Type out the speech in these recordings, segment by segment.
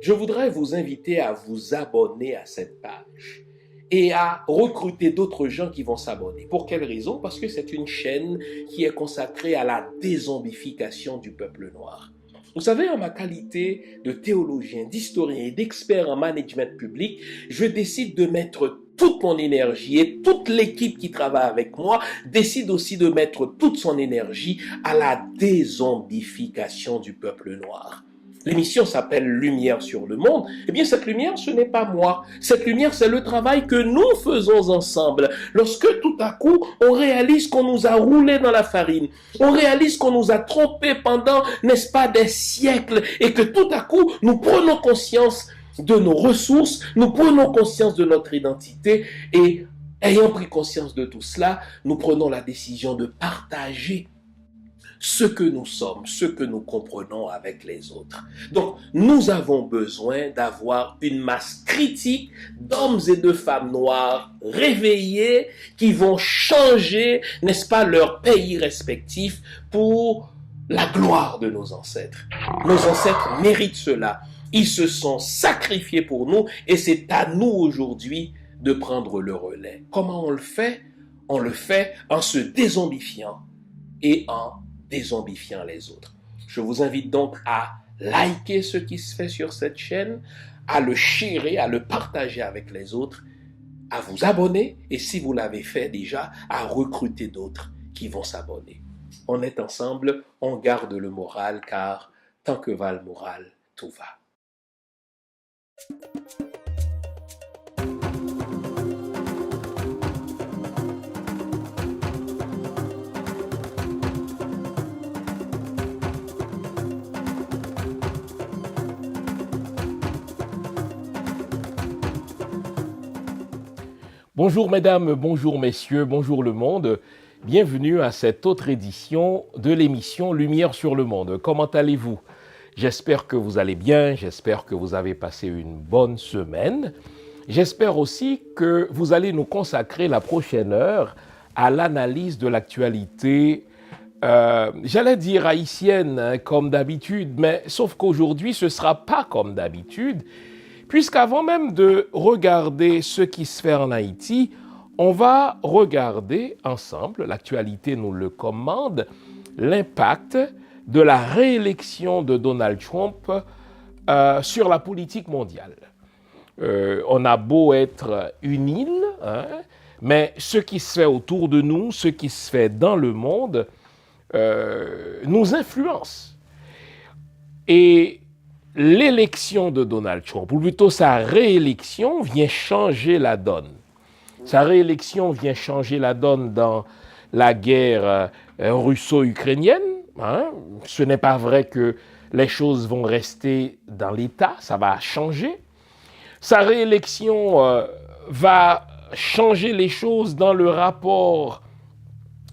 Je voudrais vous inviter à vous abonner à cette page et à recruter d'autres gens qui vont s'abonner. Pour quelle raison? Parce que c'est une chaîne qui est consacrée à la dézombification du peuple noir. Vous savez, en ma qualité de théologien, d'historien et d'expert en management public, je décide de mettre toute mon énergie et toute l'équipe qui travaille avec moi décide aussi de mettre toute son énergie à la dézombification du peuple noir. L'émission s'appelle Lumière sur le monde. Eh bien, cette lumière, ce n'est pas moi. Cette lumière, c'est le travail que nous faisons ensemble. Lorsque tout à coup, on réalise qu'on nous a roulé dans la farine, on réalise qu'on nous a trompés pendant, n'est-ce pas, des siècles, et que tout à coup, nous prenons conscience de nos ressources, nous prenons conscience de notre identité, et ayant pris conscience de tout cela, nous prenons la décision de partager ce que nous sommes, ce que nous comprenons avec les autres. Donc, nous avons besoin d'avoir une masse critique d'hommes et de femmes noirs réveillés qui vont changer, n'est-ce pas, leur pays respectif pour la gloire de nos ancêtres. Nos ancêtres méritent cela. Ils se sont sacrifiés pour nous et c'est à nous aujourd'hui de prendre le relais. Comment on le fait? On le fait en se dézombifiant et en dézombifiant les autres. Je vous invite donc à liker ce qui se fait sur cette chaîne, à le sharer, à le partager avec les autres, à vous abonner et si vous l'avez fait déjà, à recruter d'autres qui vont s'abonner. On est ensemble, on garde le moral car tant que va le moral, tout va. Bonjour mesdames, bonjour messieurs, bonjour le monde. Bienvenue à cette autre édition de l'émission Lumière sur le monde. Comment allez-vous? J'espère que vous allez bien, j'espère que vous avez passé une bonne semaine. J'espère aussi que vous allez nous consacrer la prochaine heure à l'analyse de l'actualité, j'allais dire haïtienne, hein, comme d'habitude, mais sauf qu'aujourd'hui ce ne sera pas comme d'habitude. Puisqu'avant même de regarder ce qui se fait en Haïti, on va regarder ensemble, l'actualité nous le commande, l'impact de la réélection de Donald Trump sur la politique mondiale. On a beau être une île, hein, mais ce qui se fait autour de nous, ce qui se fait dans le monde, nous influence. Et l'élection de Donald Trump, ou plutôt sa réélection, vient changer la donne. Sa réélection vient changer la donne dans la guerre russo-ukrainienne. Hein. Ce n'est pas vrai que les choses vont rester dans l'état, ça va changer. Sa réélection va changer les choses dans le rapport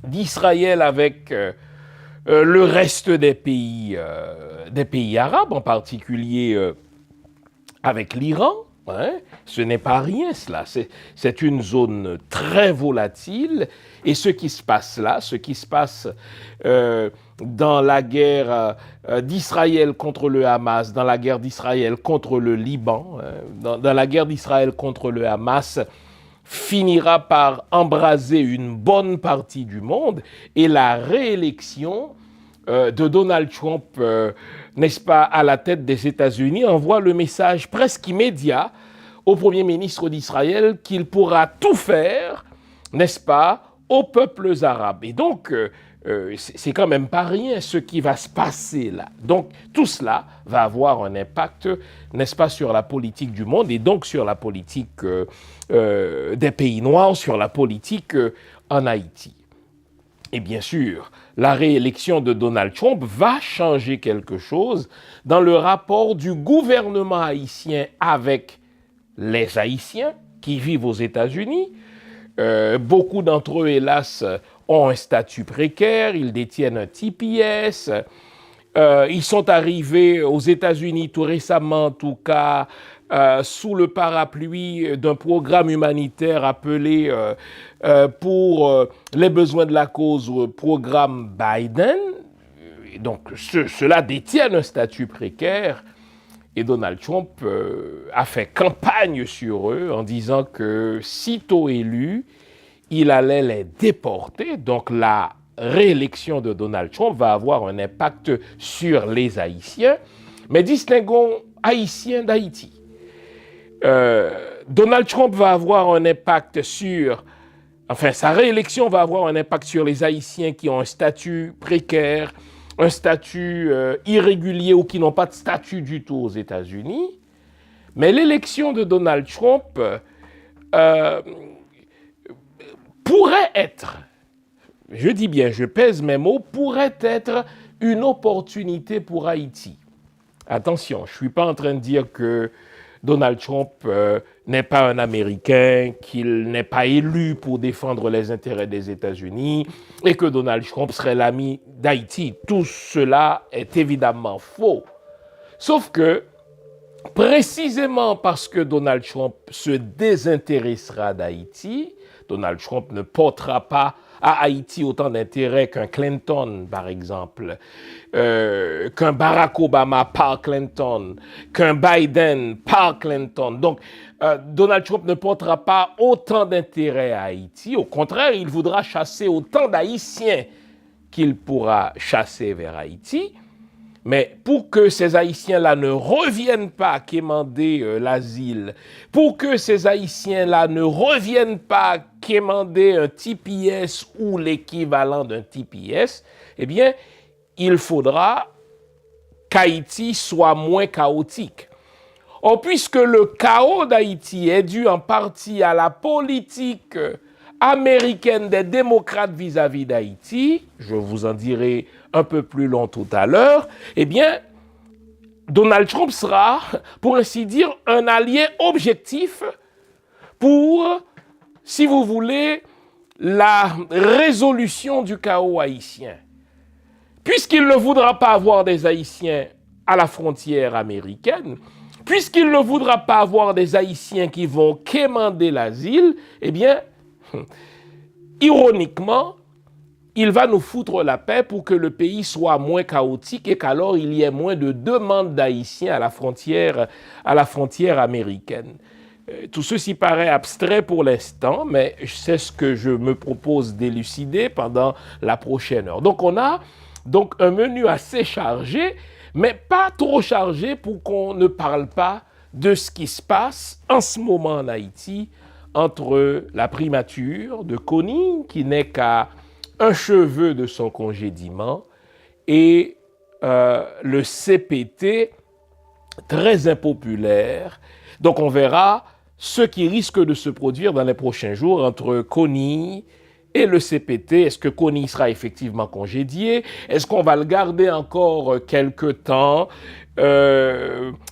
d'Israël avec le reste des pays arabes, en particulier avec l'Iran. Hein. Ce n'est pas rien cela, c'est une zone très volatile et ce qui se passe là, ce qui se passe dans la guerre d'Israël contre le Hamas, dans la guerre d'Israël contre le Liban, dans la guerre d'Israël contre le Hamas, finira par embraser une bonne partie du monde et la réélection de Donald Trump, n'est-ce pas, à la tête des États-Unis, envoie le message presque immédiat au Premier ministre d'Israël qu'il pourra tout faire, n'est-ce pas, aux peuples arabes. Et donc, c'est quand même pas rien ce qui va se passer là. Donc, tout cela va avoir un impact, n'est-ce pas, sur la politique du monde et donc sur la politique des pays noirs, sur la politique en Haïti. Et bien sûr, la réélection de Donald Trump va changer quelque chose dans le rapport du gouvernement haïtien avec les Haïtiens qui vivent aux États-Unis. Beaucoup d'entre eux, hélas, ont un statut précaire, ils détiennent un TPS. Ils sont arrivés aux États-Unis tout récemment, en tout cas, sous le parapluie d'un programme humanitaire appelé pour les besoins de la cause, programme Biden. Donc, ceux-là détiennent un statut précaire. Et Donald Trump a fait campagne sur eux en disant que, sitôt élu, il allait les déporter. Donc, la réélection de Donald Trump va avoir un impact sur les Haïtiens. Mais distinguons Haïtiens d'Haïti. Donald Trump va avoir un impact sur... Enfin, sa réélection va avoir un impact sur les Haïtiens qui ont un statut précaire, un statut irrégulier ou qui n'ont pas de statut du tout aux États-Unis. Mais l'élection de Donald Trump pourrait être, je dis bien, je pèse mes mots, pourrait être une opportunité pour Haïti. Attention, je ne suis pas en train de dire que Donald Trump n'est pas un Américain, qu'il n'est pas élu pour défendre les intérêts des États-Unis et que Donald Trump serait l'ami d'Haïti. Tout cela est évidemment faux. Sauf que, précisément parce que Donald Trump se désintéressera d'Haïti, Donald Trump ne portera pas à Haïti autant d'intérêt qu'un Clinton, par exemple, qu'un Barack Obama par Clinton, qu'un Biden par Clinton. Donc, Donald Trump ne portera pas autant d'intérêt à Haïti. Au contraire, il voudra chasser autant d'Haïtiens qu'il pourra chasser vers Haïti. Mais pour que ces Haïtiens-là ne reviennent pas quémander l'asile, pour que ces Haïtiens-là ne reviennent pas quémander un TPS ou l'équivalent d'un TPS, eh bien, il faudra qu'Haïti soit moins chaotique. Or, puisque le chaos d'Haïti est dû en partie à la politique américaine des démocrates vis-à-vis d'Haïti, je vous en dirai un peu plus long tout à l'heure, eh bien, Donald Trump sera, pour ainsi dire, un allié objectif pour, si vous voulez, la résolution du chaos haïtien. Puisqu'il ne voudra pas avoir des Haïtiens à la frontière américaine, puisqu'il ne voudra pas avoir des Haïtiens qui vont quémander l'asile, eh bien, ironiquement, il va nous foutre la paix pour que le pays soit moins chaotique et qu'alors il y ait moins de demandes d'Haïtiens à la frontière américaine. Tout ceci paraît abstrait pour l'instant, mais c'est ce que je me propose d'élucider pendant la prochaine heure. Donc on a donc un menu assez chargé, mais pas trop chargé pour qu'on ne parle pas de ce qui se passe en ce moment en Haïti entre la primature de Kony, qui n'est qu'à un cheveu de son congédiement, et le CPT, très impopulaire. Donc on verra ce qui risque de se produire dans les prochains jours entre Kony et le CPT. Est-ce que Kony sera effectivement congédié? Est-ce qu'on va le garder encore quelque temps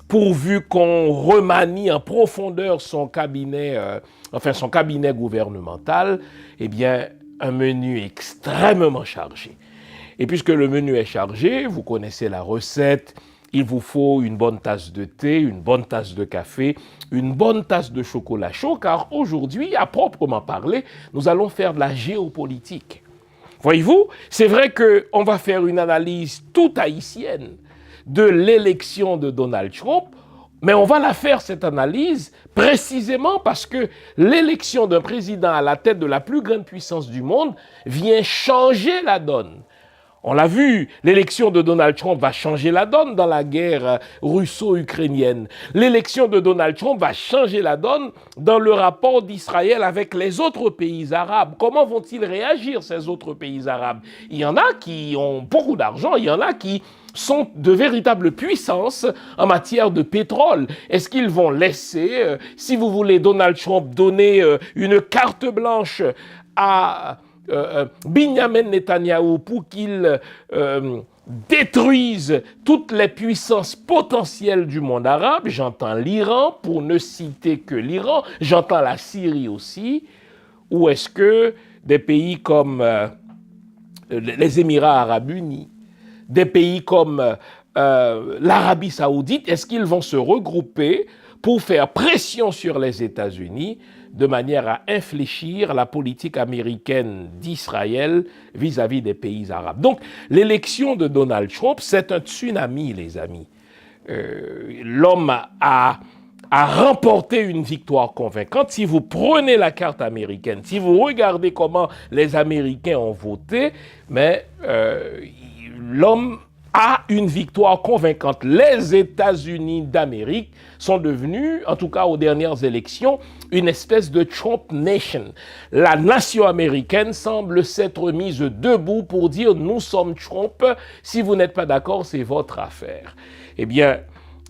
pourvu qu'on remanie en profondeur son cabinet, son cabinet gouvernemental? Eh bien, un menu extrêmement chargé. Et puisque le menu est chargé, vous connaissez la recette, il vous faut une bonne tasse de thé, une bonne tasse de café, une bonne tasse de chocolat chaud, car aujourd'hui, à proprement parler, nous allons faire de la géopolitique. Voyez-vous, c'est vrai qu'on va faire une analyse toute haïtienne de l'élection de Donald Trump, mais on va la faire, cette analyse, précisément parce que l'élection d'un président à la tête de la plus grande puissance du monde vient changer la donne. On l'a vu, l'élection de Donald Trump va changer la donne dans la guerre russo-ukrainienne. L'élection de Donald Trump va changer la donne dans le rapport d'Israël avec les autres pays arabes. Comment vont-ils réagir, ces autres pays arabes? Il y en a qui ont beaucoup d'argent, il y en a qui sont de véritables puissances en matière de pétrole. Est-ce qu'ils vont laisser, si vous voulez, Donald Trump donner une carte blanche à Benjamin Netanyahou pour qu'il détruise toutes les puissances potentielles du monde arabe? J'entends l'Iran, pour ne citer que l'Iran, j'entends la Syrie aussi. Ou est-ce que des pays comme les Émirats arabes unis, des pays comme l'Arabie saoudite, est-ce qu'ils vont se regrouper pour faire pression sur les États-Unis de manière à infléchir la politique américaine d'Israël vis-à-vis des pays arabes? Donc, l'élection de Donald Trump, c'est un tsunami, les amis. L'homme a remporté une victoire convaincante. Si vous prenez la carte américaine, si vous regardez comment les Américains ont voté, mais l'homme a une victoire convaincante. Les États-Unis d'Amérique sont devenus, en tout cas aux dernières élections, une espèce de Trump Nation. La nation américaine semble s'être mise debout pour dire « nous sommes Trump, si vous n'êtes pas d'accord, c'est votre affaire ». Eh bien,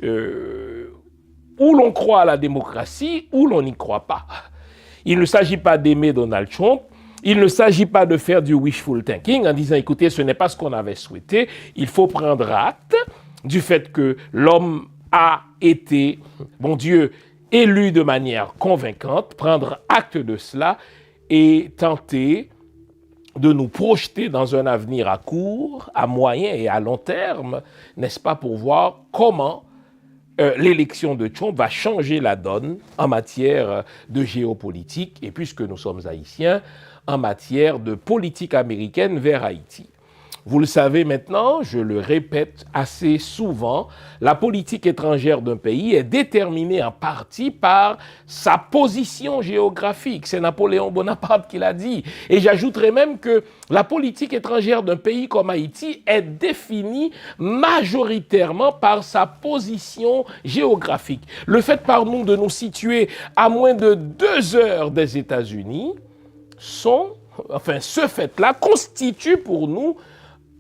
où l'on croit à la démocratie, ou l'on n'y croit pas. Il ne s'agit pas d'aimer Donald Trump, il ne s'agit pas de faire du wishful thinking en disant, écoutez, ce n'est pas ce qu'on avait souhaité, il faut prendre acte du fait que l'homme a été, bon Dieu, élu de manière convaincante, prendre acte de cela et tenter de nous projeter dans un avenir à court, à moyen et à long terme, n'est-ce pas, pour voir comment l'élection de Trump va changer la donne en matière de géopolitique et, puisque nous sommes haïtiens, en matière de politique américaine vers Haïti. Vous le savez maintenant, je le répète assez souvent, la politique étrangère d'un pays est déterminée en partie par sa position géographique. C'est Napoléon Bonaparte qui l'a dit. Et j'ajouterais même que la politique étrangère d'un pays comme Haïti est définie majoritairement par sa position géographique. Le fait par nous de nous situer à moins de 2 heures des États-Unis, ce fait-là constitue pour nous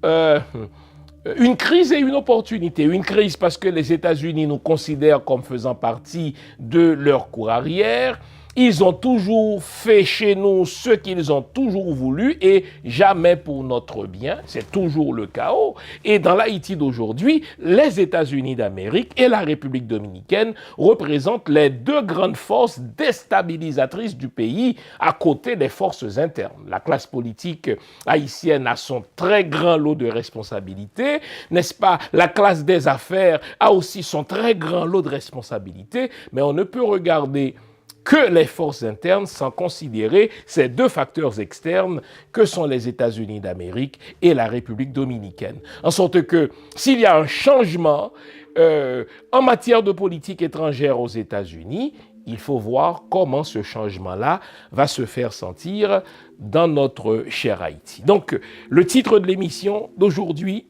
une crise et une opportunité. Une crise parce que les États-Unis nous considèrent comme faisant partie de leur cour arrière. Ils ont toujours fait chez nous ce qu'ils ont toujours voulu et jamais pour notre bien. C'est toujours le chaos. Et dans l'Haïti d'aujourd'hui, les États-Unis d'Amérique et la République dominicaine représentent les 2 grandes forces déstabilisatrices du pays à côté des forces internes. La classe politique haïtienne a son très grand lot de responsabilités, n'est-ce pas? La classe des affaires a aussi son très grand lot de responsabilités, mais on ne peut regarder que les forces internes sans considérer ces 2 facteurs externes que sont les États-Unis d'Amérique et la République dominicaine. En sorte que s'il y a un changement en matière de politique étrangère aux États-Unis, il faut voir comment ce changement-là va se faire sentir dans notre cher Haïti. Donc, le titre de l'émission d'aujourd'hui,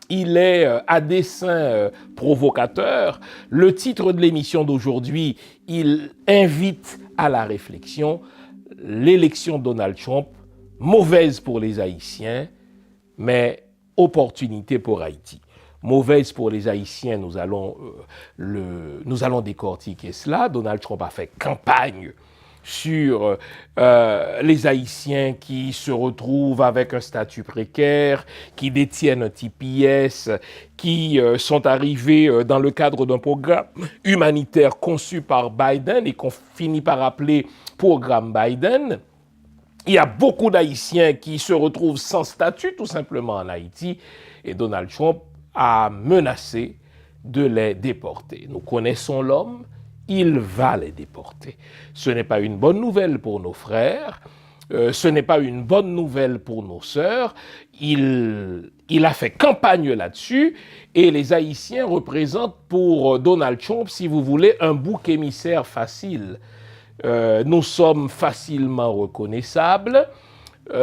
il est à dessein provocateur. Le titre de l'émission d'aujourd'hui, il invite à la réflexion. L'élection de Donald Trump, mauvaise pour les Haïtiens, mais opportunité pour Haïti. Mauvaise pour les Haïtiens, nous allons décortiquer cela. Donald Trump a fait campagne sur les Haïtiens qui se retrouvent avec un statut précaire, qui détiennent un TPS, qui sont arrivés dans le cadre d'un programme humanitaire conçu par Biden et qu'on finit par appeler programme Biden. Il y a beaucoup d'Haïtiens qui se retrouvent sans statut tout simplement en Haïti et Donald Trump a menacé de les déporter. Nous connaissons l'homme. Il va les déporter. Ce n'est pas une bonne nouvelle pour nos frères, ce n'est pas une bonne nouvelle pour nos sœurs. Il a fait campagne là-dessus et les Haïtiens représentent pour Donald Trump, si vous voulez, un bouc émissaire facile. Nous sommes facilement reconnaissables.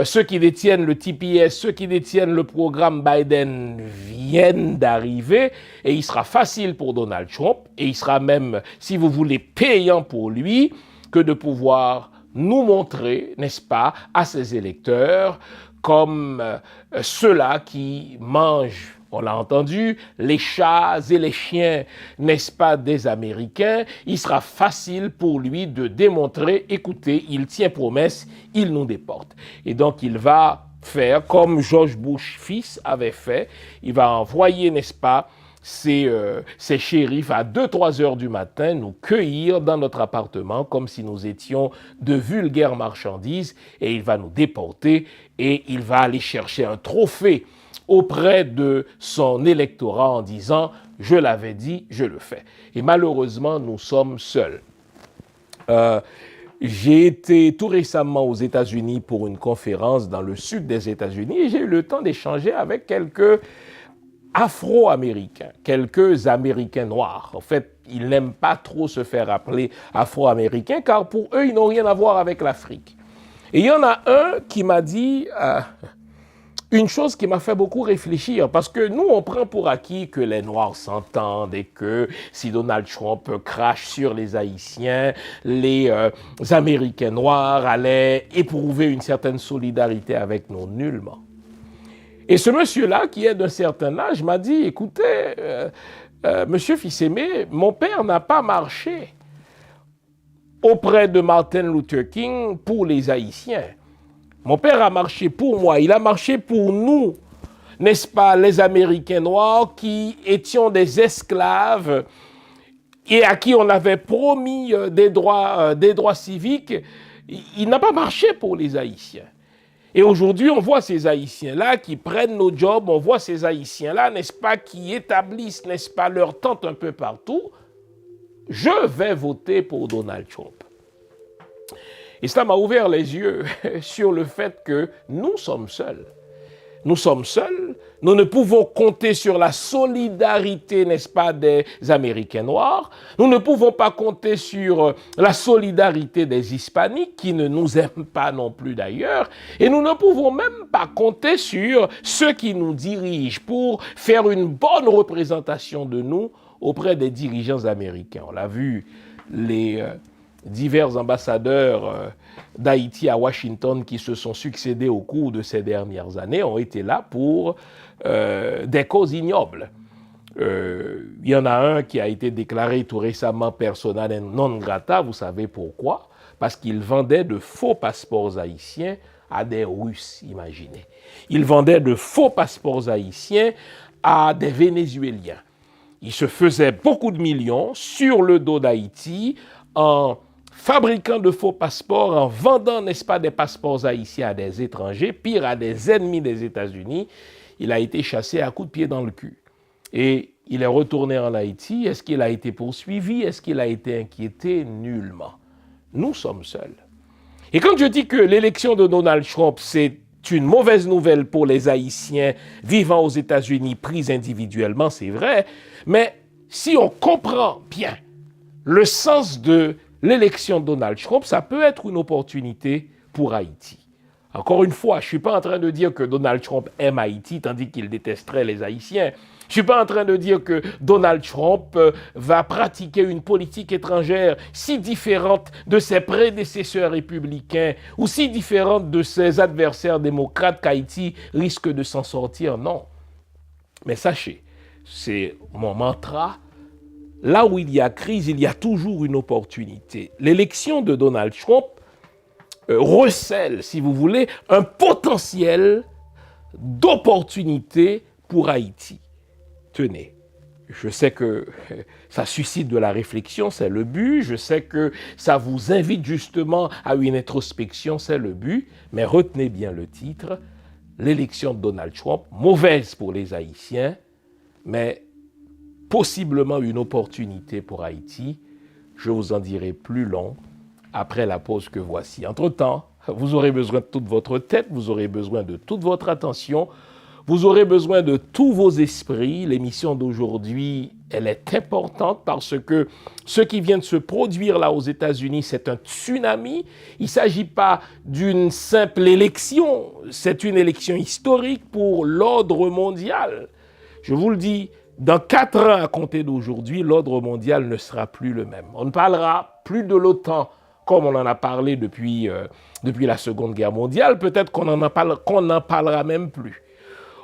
Ceux qui détiennent le TPS, ceux qui détiennent le programme Biden viennent d'arriver et il sera facile pour Donald Trump et il sera même, si vous voulez, payant pour lui que de pouvoir nous montrer, n'est-ce pas, à ses électeurs comme ceux-là qui mangent, on l'a entendu, les chats et les chiens, n'est-ce pas, des Américains. Il sera facile pour lui de démontrer, écoutez, il tient promesse, il nous déporte. Et donc, il va faire comme George Bush fils avait fait. Il va envoyer, n'est-ce pas, ces shérifs à 2-3 heures du matin nous cueillir dans notre appartement comme si nous étions de vulgaires marchandises et il va nous déporter et il va aller chercher un trophée auprès de son électorat en disant « je l'avais dit, je le fais ». Et malheureusement, nous sommes seuls. J'ai été tout récemment aux États-Unis pour une conférence dans le sud des États-Unis et j'ai eu le temps d'échanger avec quelques Afro-Américains, quelques Américains noirs. En fait, ils n'aiment pas trop se faire appeler Afro-Américains car pour eux, ils n'ont rien à voir avec l'Afrique. Et il y en a un qui m'a dit une chose qui m'a fait beaucoup réfléchir, parce que nous, on prend pour acquis que les Noirs s'entendent et que si Donald Trump crache sur les Haïtiens, les Américains noirs allaient éprouver une certaine solidarité avec nous, nullement. Et ce monsieur-là, qui est d'un certain âge, m'a dit, écoutez, monsieur Fils-Aimé, mon père n'a pas marché auprès de Martin Luther King pour les Haïtiens. Mon père a marché pour moi, il a marché pour nous, n'est-ce pas, les Américains noirs qui étions des esclaves et à qui on avait promis des droits civiques. Il n'a pas marché pour les Haïtiens. Et aujourd'hui, on voit ces Haïtiens-là qui prennent nos jobs, on voit ces Haïtiens-là, n'est-ce pas, qui établissent, n'est-ce pas, leur tente un peu partout. Je vais voter pour Donald Trump. Et cela m'a ouvert les yeux sur le fait que nous sommes seuls. Nous sommes seuls, nous ne pouvons compter sur la solidarité, n'est-ce pas, des Américains noirs. Nous ne pouvons pas compter sur la solidarité des Hispaniques qui ne nous aiment pas non plus d'ailleurs. Et nous ne pouvons même pas compter sur ceux qui nous dirigent pour faire une bonne représentation de nous auprès des dirigeants américains. On l'a vu, les divers ambassadeurs d'Haïti à Washington qui se sont succédés au cours de ces dernières années ont été là pour des causes ignobles. Il y en a un qui a été déclaré tout récemment persona non grata, vous savez pourquoi? Parce qu'il vendait de faux passeports haïtiens à des Russes, imaginez. Il vendait de faux passeports haïtiens à des Vénézuéliens. Il se faisait beaucoup de millions sur le dos d'Haïti en fabriquant de faux passeports, en vendant, n'est-ce pas, des passeports haïtiens à des étrangers, pire à des ennemis des États-Unis. Il a été chassé à coups de pied dans le cul. Et il est retourné en Haïti. Est-ce qu'il a été poursuivi? Est-ce qu'il a été inquiété? Nullement. Nous sommes seuls. Et quand je dis que l'élection de Donald Trump, c'est une mauvaise nouvelle pour les Haïtiens vivant aux États-Unis pris individuellement, c'est vrai, mais si on comprend bien le sens de l'élection de Donald Trump, ça peut être une opportunité pour Haïti. Encore une fois, je ne suis pas en train de dire que Donald Trump aime Haïti tandis qu'il détesterait les Haïtiens. Je ne suis pas en train de dire que Donald Trump va pratiquer une politique étrangère si différente de ses prédécesseurs républicains ou si différente de ses adversaires démocrates qu'Haïti risque de s'en sortir. Non. Mais sachez, c'est mon mantra. Là où il y a crise, il y a toujours une opportunité. L'élection de Donald Trump recèle, si vous voulez, un potentiel d'opportunité pour Haïti. Tenez, je sais que ça suscite de la réflexion, c'est le but. Je sais que ça vous invite justement à une introspection, c'est le but. Mais retenez bien le titre, l'élection de Donald Trump, mauvaise pour les Haïtiens, mais possiblement une opportunité pour Haïti. Je vous en dirai plus long après la pause que voici. Entre-temps, vous aurez besoin de toute votre tête, vous aurez besoin de toute votre attention, vous aurez besoin de tous vos esprits. L'émission d'aujourd'hui, elle est importante parce que ce qui vient de se produire là aux États-Unis, c'est un tsunami. Il ne s'agit pas d'une simple élection, c'est une élection historique pour l'ordre mondial. Je vous le dis, dans 4 ans à compter d'aujourd'hui, l'ordre mondial ne sera plus le même. On ne parlera plus de l'OTAN comme on en a parlé depuis la Seconde Guerre mondiale. Peut-être qu'on n'en parlera même plus.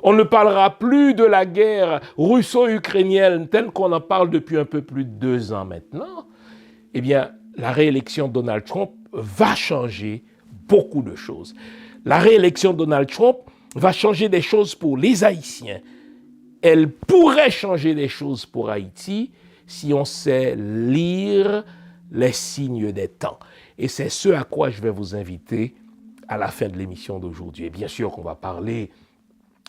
On ne parlera plus de la guerre russo-ukrainienne telle qu'on en parle depuis un peu plus de 2 ans maintenant. Eh bien, la réélection de Donald Trump va changer beaucoup de choses. La réélection de Donald Trump va changer des choses pour les Haïtiens. elle pourrait changer les choses pour Haïti si on sait lire les signes des temps. Et c'est ce à quoi je vais vous inviter à la fin de l'émission d'aujourd'hui. Et bien sûr qu'on va parler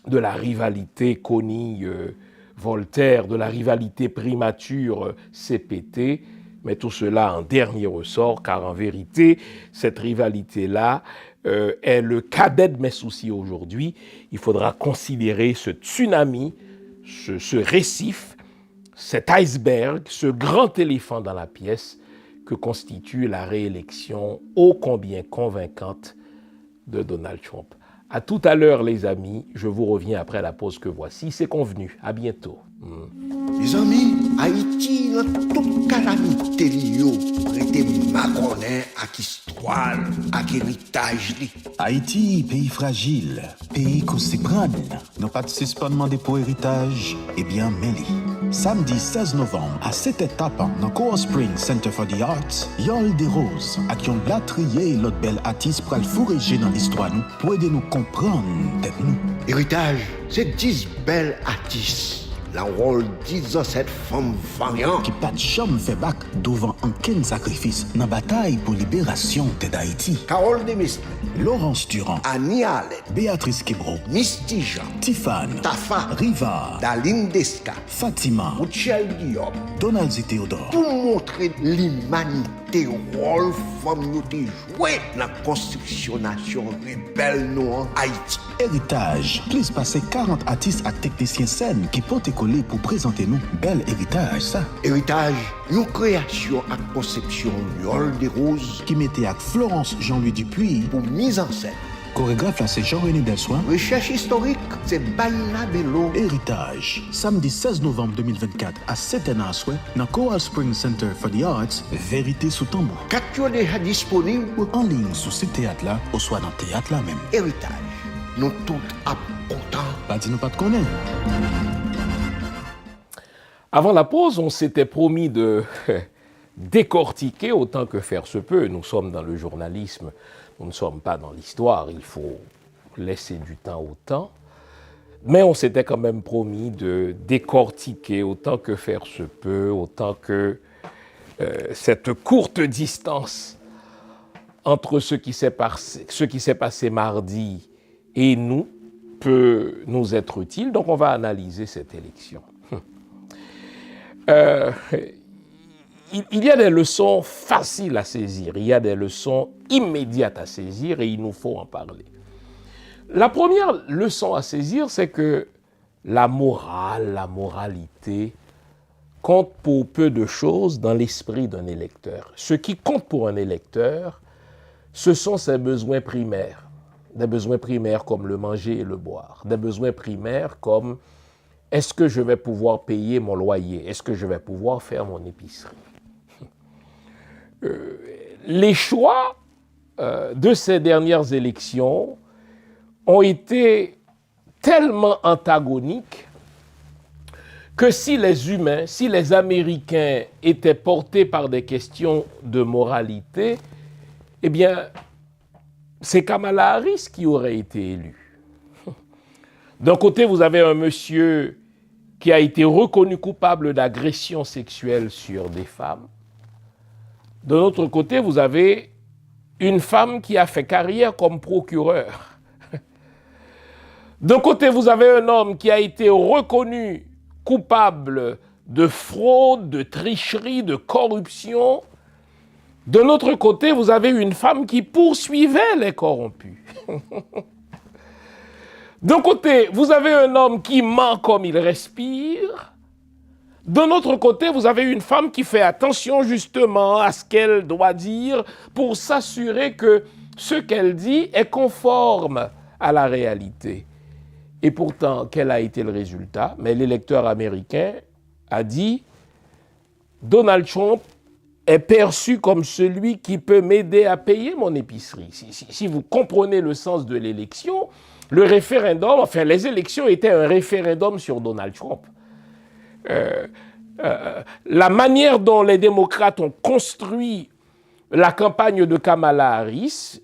de la rivalité Conille-Voltaire, de la rivalité Primature-CPT, mais tout cela en dernier ressort, car en vérité, cette rivalité-là est le cadet de mes soucis aujourd'hui. Il faudra considérer ce tsunami, ce récif, cet iceberg, ce grand éléphant dans la pièce que constitue la réélection ô combien convaincante de Donald Trump. À tout à l'heure, les amis. Je vous reviens après la pause que voici. C'est convenu. À bientôt. Les amis, Haïti, dans toute calamité, prêté Macronin à histoire, à héritage. Haïti, pays fragile, pays qu'on s'y prend. Nous pas de suspendement des pour héritage, eh bien, mêlé. Samedi 16 novembre, à cette étape, dans Coral Springs Center for the Arts, Yol des Roses, à qui on l'a trié l'autre belle artiste pour le fourrager dans l'histoire, nous, pour aider nous comprendre, tête nous. Héritage, c'est 10 belles artistes. La rôle 10 ans cette femme variante qui pas de chambre fait bac devant un ken sacrifice dans la bataille pour libération d'Haïti. Carole Demestre, Laurence Durand, Annie Allen, Béatrice Kebro, Misty Jean, Tiffane, Tafa, Riva, Daline Desca, Fatima, Michel Guillaume, Donald Théodore. Pour montrer l'humanité, rôle femme nous joué dans la construction nation rebelle nous en Haïti. Héritage, plus passer 40 artistes et techniciens scène qui portent coller pour présenter nous bel héritage ça. Héritage, une création à conception Yol des Roses qui mettait avec Florence Jean-Louis Dupuis pour mise en scène. Chorégraphe là c'est Jean-René Delsoin. Recherche historique, c'est Baila Bello. Héritage, samedi 16 novembre 2024 à 7h dans Coral Springs Center for the Arts, Vérité sous tambour. Capture déjà disponible en ligne sur ce théâtre là ou soit dans le théâtre là même. Héritage, nous tous à content. Pas dis nous pas de connaître. Avant la pause, on s'était promis de décortiquer autant que faire se peut. Nous sommes dans le journalisme, nous ne sommes pas dans l'histoire, il faut laisser du temps au temps. Mais on s'était quand même promis de décortiquer autant que faire se peut, autant que cette courte distance entre ce qui s'est passé mardi et nous peut nous être utile. Donc on va analyser cette élection. Il y a des leçons faciles à saisir, il y a des leçons immédiates à saisir et il nous faut en parler. La première leçon à saisir, c'est que la morale, la moralité compte pour peu de choses dans l'esprit d'un électeur. Ce qui compte pour un électeur, ce sont ses besoins primaires. Des besoins primaires comme le manger et le boire. Des besoins primaires comme est-ce que je vais pouvoir payer mon loyer? Est-ce que je vais pouvoir faire mon épicerie? Les choix de ces dernières élections ont été tellement antagoniques que si les humains, si les Américains étaient portés par des questions de moralité, eh bien, c'est Kamala Harris qui aurait été élu. D'un côté, vous avez un monsieur qui a été reconnu coupable d'agression sexuelle sur des femmes. De l'autre côté, vous avez une femme qui a fait carrière comme procureur. D'un côté, vous avez un homme qui a été reconnu coupable de fraude, de tricherie, de corruption. De l'autre côté, vous avez une femme qui poursuivait les corrompus. D'un côté, vous avez un homme qui ment comme il respire. D'un autre côté, vous avez une femme qui fait attention justement à ce qu'elle doit dire pour s'assurer que ce qu'elle dit est conforme à la réalité. Et pourtant, quel a été le résultat? Mais l'électeur américain a dit « Donald Trump est perçu comme celui qui peut m'aider à payer mon épicerie. » Si vous comprenez le sens de l'élection, le référendum, enfin les élections étaient un référendum sur Donald Trump. La manière dont les démocrates ont construit la campagne de Kamala Harris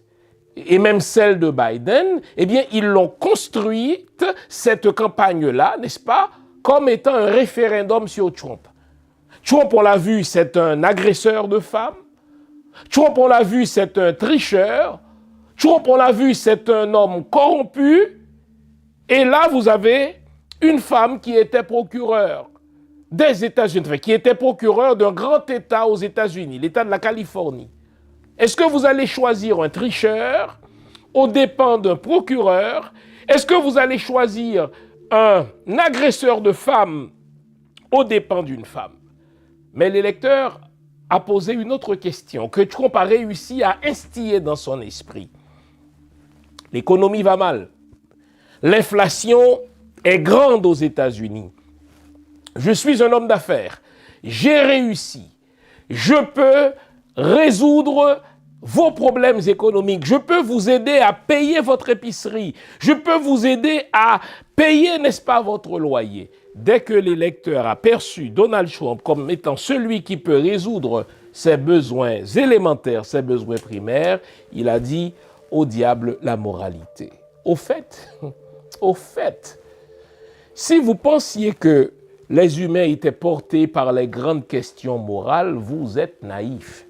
et même celle de Biden, eh bien, ils l'ont construite, cette campagne-là, n'est-ce pas, comme étant un référendum sur Trump. Trump, on l'a vu, c'est un agresseur de femmes. Trump, on l'a vu, c'est un tricheur. Trump, on l'a vu, c'est un homme corrompu. Et là, vous avez une femme qui était procureure des États-Unis, qui était procureur d'un grand État aux États-Unis, l'État de la Californie. Est-ce que vous allez choisir un tricheur aux dépens d'un procureur? Est-ce que vous allez choisir un agresseur de femmes aux dépens d'une femme? Mais l'électeur a posé une autre question que Trump a réussi à instiller dans son esprit. L'économie va mal. L'inflation est grande aux États-Unis. Je suis un homme d'affaires. J'ai réussi. Je peux résoudre vos problèmes économiques. Je peux vous aider à payer votre épicerie. Je peux vous aider à payer, n'est-ce pas, votre loyer. Dès que l'électeur a perçu Donald Trump comme étant celui qui peut résoudre ses besoins élémentaires, ses besoins primaires, il a dit au diable la moralité. Au fait, si vous pensiez que les humains étaient portés par les grandes questions morales, vous êtes naïfs.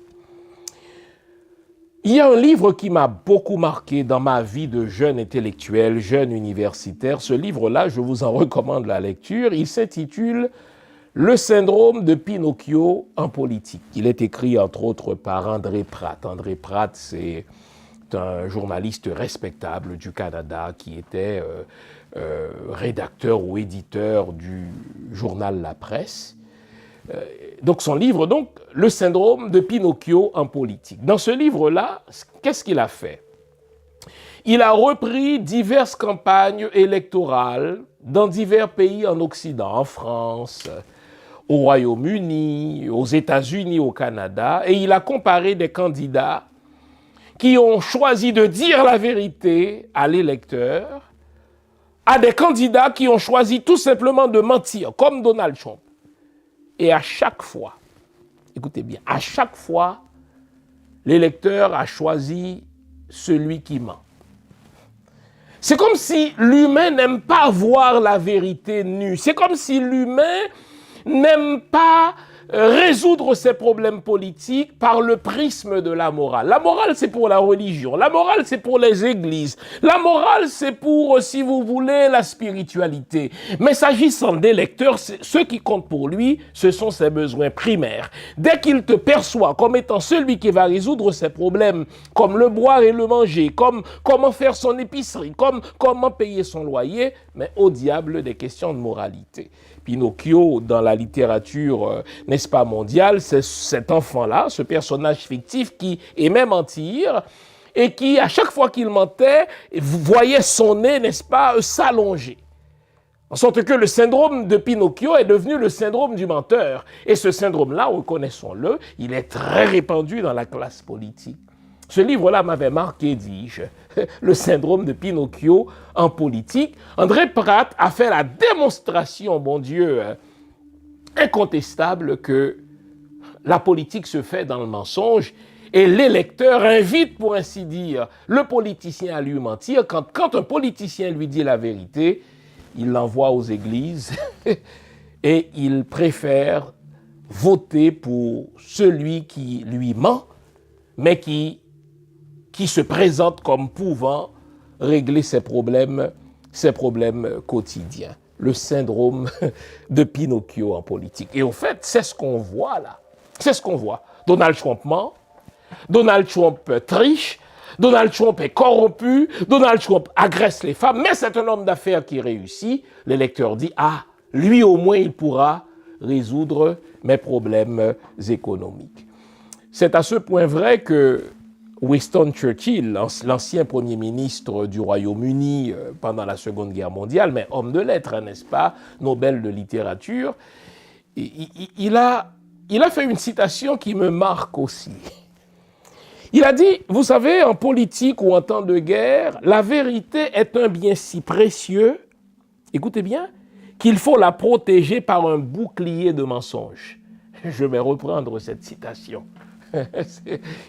Il y a un livre qui m'a beaucoup marqué dans ma vie de jeune intellectuel, jeune universitaire. Ce livre-là, je vous en recommande la lecture. Il s'intitule « Le syndrome de Pinocchio en politique ». Il est écrit entre autres par André Pratt. André Pratt, c'est un journaliste respectable du Canada qui était rédacteur ou éditeur du journal La Presse. Donc son livre, Le syndrome de Pinocchio en politique. Dans ce livre-là, qu'est-ce qu'il a fait? Il a repris diverses campagnes électorales dans divers pays en Occident, en France, au Royaume-Uni, aux États-Unis, au Canada, et il a comparé des candidats qui ont choisi de dire la vérité à l'électeur à des candidats qui ont choisi tout simplement de mentir, comme Donald Trump. Et à chaque fois, écoutez bien, à chaque fois, l'électeur a choisi celui qui ment. C'est comme si l'humain n'aime pas voir la vérité nue. C'est comme si l'humain n'aime pas résoudre ses problèmes politiques par le prisme de la morale. La morale, c'est pour la religion. La morale, c'est pour les églises. La morale, c'est pour, si vous voulez, la spiritualité. Mais s'agissant des lecteurs, ce qui compte pour lui, ce sont ses besoins primaires. Dès qu'il te perçoit comme étant celui qui va résoudre ses problèmes, comme le boire et le manger, comme comment faire son épicerie, comme comment payer son loyer, mais au diable des questions de moralité. Pinocchio, dans la littérature, n'est-ce pas, mondiale, c'est cet enfant-là, ce personnage fictif qui aimait mentir et qui, à chaque fois qu'il mentait, voyait son nez, n'est-ce pas, s'allonger. En sorte que le syndrome de Pinocchio est devenu le syndrome du menteur. Et ce syndrome-là, reconnaissons-le, il est très répandu dans la classe politique. Ce livre-là m'avait marqué, dis-je, le syndrome de Pinocchio en politique. André Pratt a fait la démonstration, bon Dieu, incontestable que la politique se fait dans le mensonge et l'électeur invite, pour ainsi dire, le politicien à lui mentir. Quand un politicien lui dit la vérité, il l'envoie aux églises et il préfère voter pour celui qui lui ment, mais qui se présente comme pouvant régler ses problèmes quotidiens. Le syndrome de Pinocchio en politique. Et au fait, c'est ce qu'on voit là. C'est ce qu'on voit. Donald Trump ment, Donald Trump triche, Donald Trump est corrompu, Donald Trump agresse les femmes, mais c'est un homme d'affaires qui réussit. L'électeur dit, ah, lui au moins il pourra résoudre mes problèmes économiques. C'est à ce point vrai que Winston Churchill, l'ancien premier ministre du Royaume-Uni pendant la Seconde Guerre mondiale, mais homme de lettres, n'est-ce pas, Nobel de littérature, il a fait une citation qui me marque aussi. Il a dit, vous savez, en politique ou en temps de guerre, la vérité est un bien si précieux, écoutez bien, qu'il faut la protéger par un bouclier de mensonges. Je vais reprendre cette citation.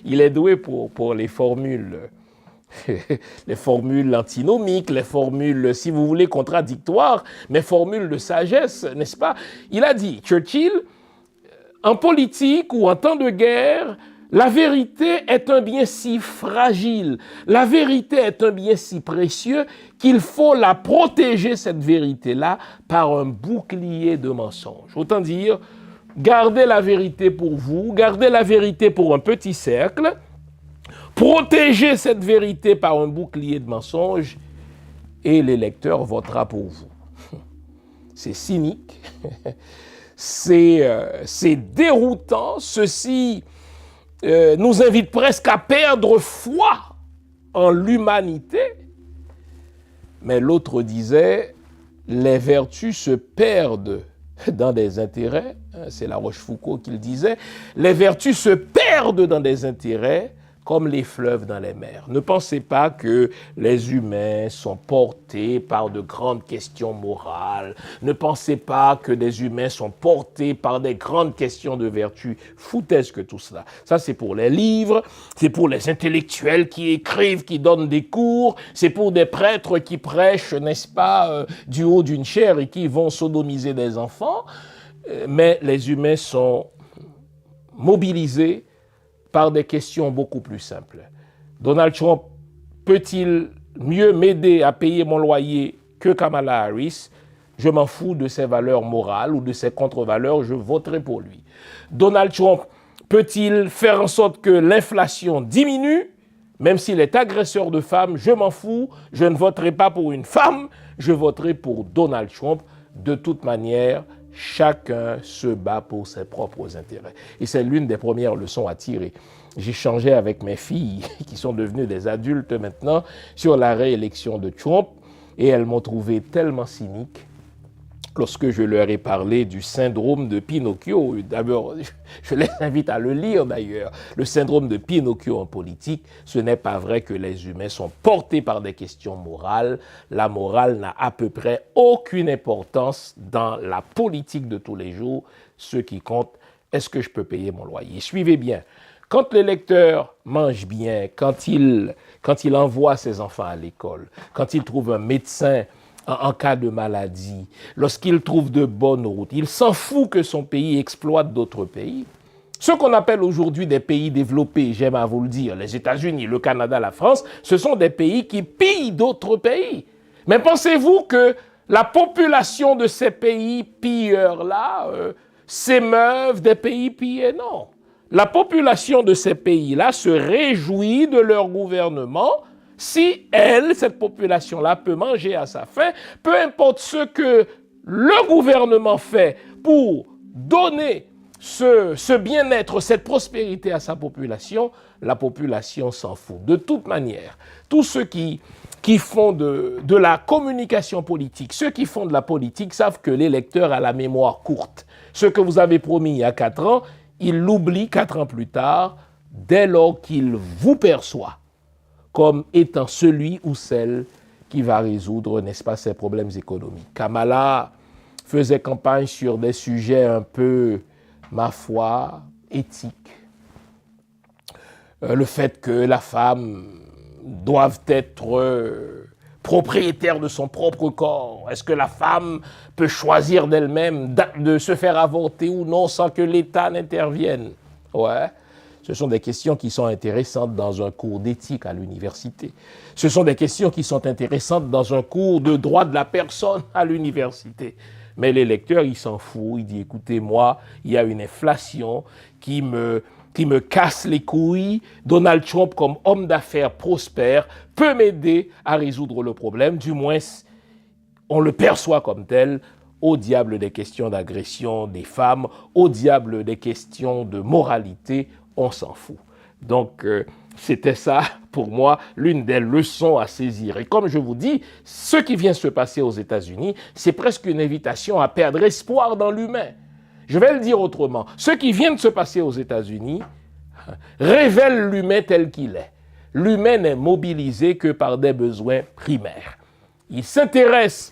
Il est doué pour les formules les formules antinomiques, les formules, si vous voulez, contradictoires, mais formules de sagesse, n'est-ce pas? Il a dit, Churchill, en politique ou en temps de guerre, la vérité est un bien si fragile, la vérité est un bien si précieux qu'il faut la protéger, cette vérité-là, par un bouclier de mensonges. Autant dire, gardez la vérité pour vous, gardez la vérité pour un petit cercle, protégez cette vérité par un bouclier de mensonges et l'électeur votera pour vous. C'est cynique, c'est déroutant, ceci nous invite presque à perdre foi en l'humanité. Mais l'autre disait, les vertus se perdent dans des intérêts, c'est La Rochefoucauld qui le disait, les vertus se perdent dans des intérêts comme les fleuves dans les mers. Ne pensez pas que les humains sont portés par de grandes questions morales. Ne pensez pas que des humains sont portés par des grandes questions de vertu. Foutaise que tout cela. Ça, c'est pour les livres, c'est pour les intellectuels qui écrivent, qui donnent des cours, c'est pour des prêtres qui prêchent, n'est-ce pas, du haut d'une chaire et qui vont sodomiser des enfants. Mais les humains sont mobilisés par des questions beaucoup plus simples. Donald Trump peut-il mieux m'aider à payer mon loyer que Kamala Harris? Je m'en fous de ses valeurs morales ou de ses contre-valeurs, je voterai pour lui. Donald Trump peut-il faire en sorte que l'inflation diminue? Même s'il est agresseur de femmes, je m'en fous, je ne voterai pas pour une femme, je voterai pour Donald Trump. De toute manière, chacun se bat pour ses propres intérêts. Et c'est l'une des premières leçons à tirer. J'échangeais avec mes filles, qui sont devenues des adultes maintenant, sur la réélection de Trump, et elles m'ont trouvé tellement cynique lorsque je leur ai parlé du syndrome de Pinocchio. D'abord, je les invite à le lire d'ailleurs. Le syndrome de Pinocchio en politique, ce n'est pas vrai que les humains sont portés par des questions morales. La morale n'a à peu près aucune importance dans la politique de tous les jours. Ce qui compte, est-ce que je peux payer mon loyer? Suivez bien. Quand l'électeur mange bien, quand il envoie ses enfants à l'école, quand il trouve un médecin en cas de maladie, lorsqu'il trouve de bonnes routes, il s'en fout que son pays exploite d'autres pays. Ce qu'on appelle aujourd'hui des pays développés, j'aime à vous le dire, les États-Unis, le Canada, la France, ce sont des pays qui pillent d'autres pays. Mais pensez-vous que la population de ces pays pilleurs-là s'émeuvent des pays pillés? Non. La population de ces pays-là se réjouit de leur gouvernement si elle, cette population-là, peut manger à sa faim, peu importe ce que le gouvernement fait pour donner ce bien-être, cette prospérité à sa population, la population s'en fout. De toute manière, tous ceux qui font de la communication politique, ceux qui font de la politique savent que l'électeur a la mémoire courte. Ce que vous avez promis il y a 4 ans, il l'oublie 4 ans plus tard, dès lors qu'il vous perçoit comme étant celui ou celle qui va résoudre, n'est-ce pas, ses problèmes économiques. Kamala faisait campagne sur des sujets un peu, ma foi, éthiques. Le fait que la femme doive être propriétaire de son propre corps. Est-ce que la femme peut choisir d'elle-même de se faire avorter ou non sans que l'État n'intervienne? Ouais. Ce sont des questions qui sont intéressantes dans un cours d'éthique à l'université. Ce sont des questions qui sont intéressantes dans un cours de droit de la personne à l'université. Mais l'électeur, il s'en fout. Il dit, écoutez, moi, il y a une inflation qui me casse les couilles. Donald Trump, comme homme d'affaires prospère, peut m'aider à résoudre le problème. Du moins, on le perçoit comme tel. Au diable des questions d'agression des femmes, au diable des questions de moralité, on s'en fout. Donc, c'était ça, pour moi, l'une des leçons à saisir. Et comme je vous dis, ce qui vient se passer aux États-Unis, c'est presque une invitation à perdre espoir dans l'humain. Je vais le dire autrement. Ce qui vient de se passer aux États-Unis révèle l'humain tel qu'il est. L'humain n'est mobilisé que par des besoins primaires. Il s'intéresse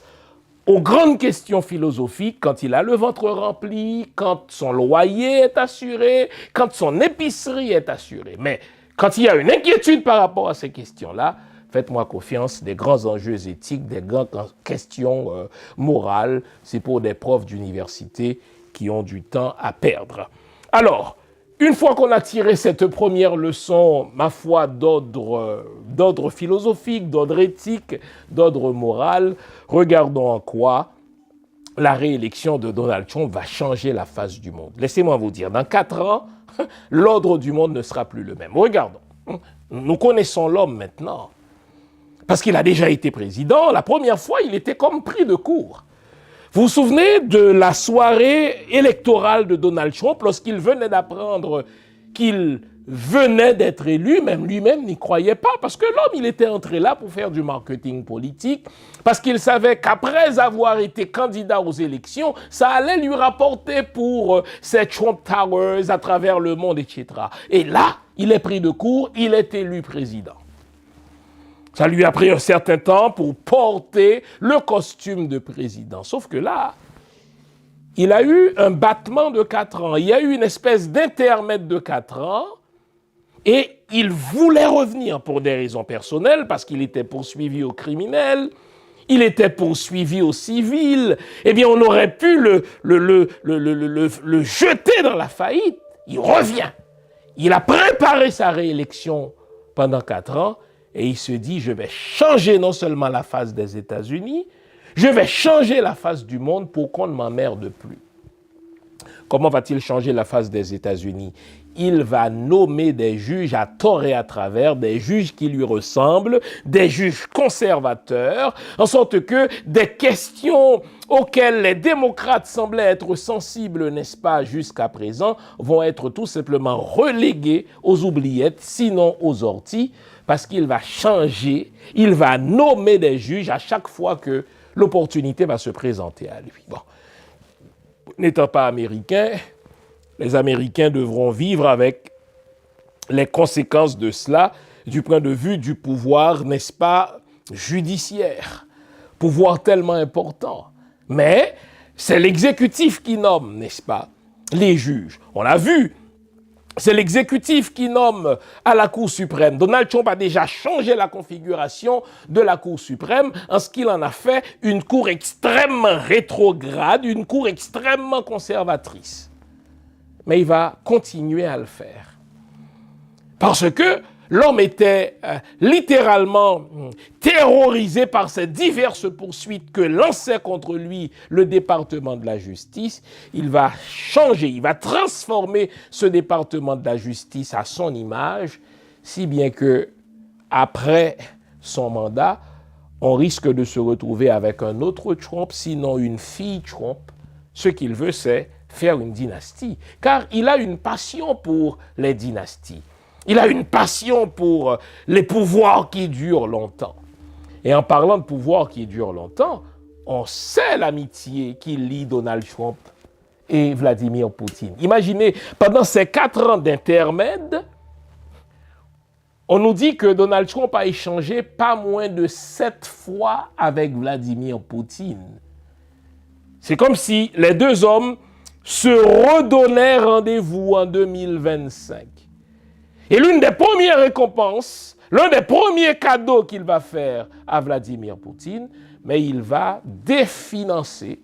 aux grandes questions philosophiques quand il a le ventre rempli, quand son loyer est assuré, quand son épicerie est assurée. Mais quand il y a une inquiétude par rapport à ces questions-là, faites-moi confiance, des grands enjeux éthiques, des grandes questions morales, c'est pour des profs d'université qui ont du temps à perdre. Alors, une fois qu'on a tiré cette première leçon, ma foi, d'ordre philosophique, d'ordre éthique, d'ordre moral, regardons en quoi la réélection de Donald Trump va changer la face du monde. Laissez-moi vous dire, dans 4 ans, l'ordre du monde ne sera plus le même. Regardons, nous connaissons l'homme maintenant, parce qu'il a déjà été président. La première fois, il était comme pris de court. Vous vous souvenez de la soirée électorale de Donald Trump lorsqu'il venait d'apprendre qu'il venait d'être élu, même lui-même n'y croyait pas, parce que l'homme, il était entré là pour faire du marketing politique, parce qu'il savait qu'après avoir été candidat aux élections, ça allait lui rapporter pour ses Trump Towers à travers le monde, etc. Et là, il est pris de court, il est élu président. Ça lui a pris un certain temps pour porter le costume de président. Sauf que là, il a eu un battement de 4 ans. Il y a eu une espèce d'intermède de 4 ans. Et il voulait revenir pour des raisons personnelles, parce qu'il était poursuivi au criminel, il était poursuivi au civil. Eh bien, on aurait pu le jeter dans la faillite. Il revient. Il a préparé sa réélection pendant 4 ans. Et il se dit, je vais changer non seulement la face des États-Unis, je vais changer la face du monde pour qu'on ne m'emmerde plus. Comment va-t-il changer la face des États-Unis? Il va nommer des juges à tort et à travers, des juges qui lui ressemblent, des juges conservateurs, en sorte que des questions auxquelles les démocrates semblaient être sensibles, n'est-ce pas, jusqu'à présent, vont être tout simplement reléguées aux oubliettes, sinon aux orties, parce qu'il va changer, il va nommer des juges à chaque fois que l'opportunité va se présenter à lui. Bon. N'étant pas américain, les Américains devront vivre avec les conséquences de cela du point de vue du pouvoir, n'est-ce pas, judiciaire. Pouvoir tellement important. Mais c'est l'exécutif qui nomme, n'est-ce pas, les juges. On l'a vu. C'est l'exécutif qui nomme à la Cour suprême. Donald Trump a déjà changé la configuration de la Cour suprême en ce qu'il en a fait une cour extrêmement rétrograde, une cour extrêmement conservatrice. Mais il va continuer à le faire. Parce que l'homme était littéralement terrorisé par ces diverses poursuites que lançait contre lui le département de la justice. Il va changer, il va transformer ce département de la justice à son image, si bien que après son mandat, on risque de se retrouver avec un autre Trump, sinon une fille Trump. Ce qu'il veut, c'est faire une dynastie, car il a une passion pour les dynasties. Il a une passion pour les pouvoirs qui durent longtemps. Et en parlant de pouvoirs qui durent longtemps, on sait l'amitié qui lie Donald Trump et Vladimir Poutine. Imaginez, pendant ces 4 ans d'intermède, on nous dit que Donald Trump a échangé pas moins de 7 fois avec Vladimir Poutine. C'est comme si les deux hommes se redonnaient rendez-vous en 2025. Et l'une des premières récompenses, l'un des premiers cadeaux qu'il va faire à Vladimir Poutine, mais il va définancer,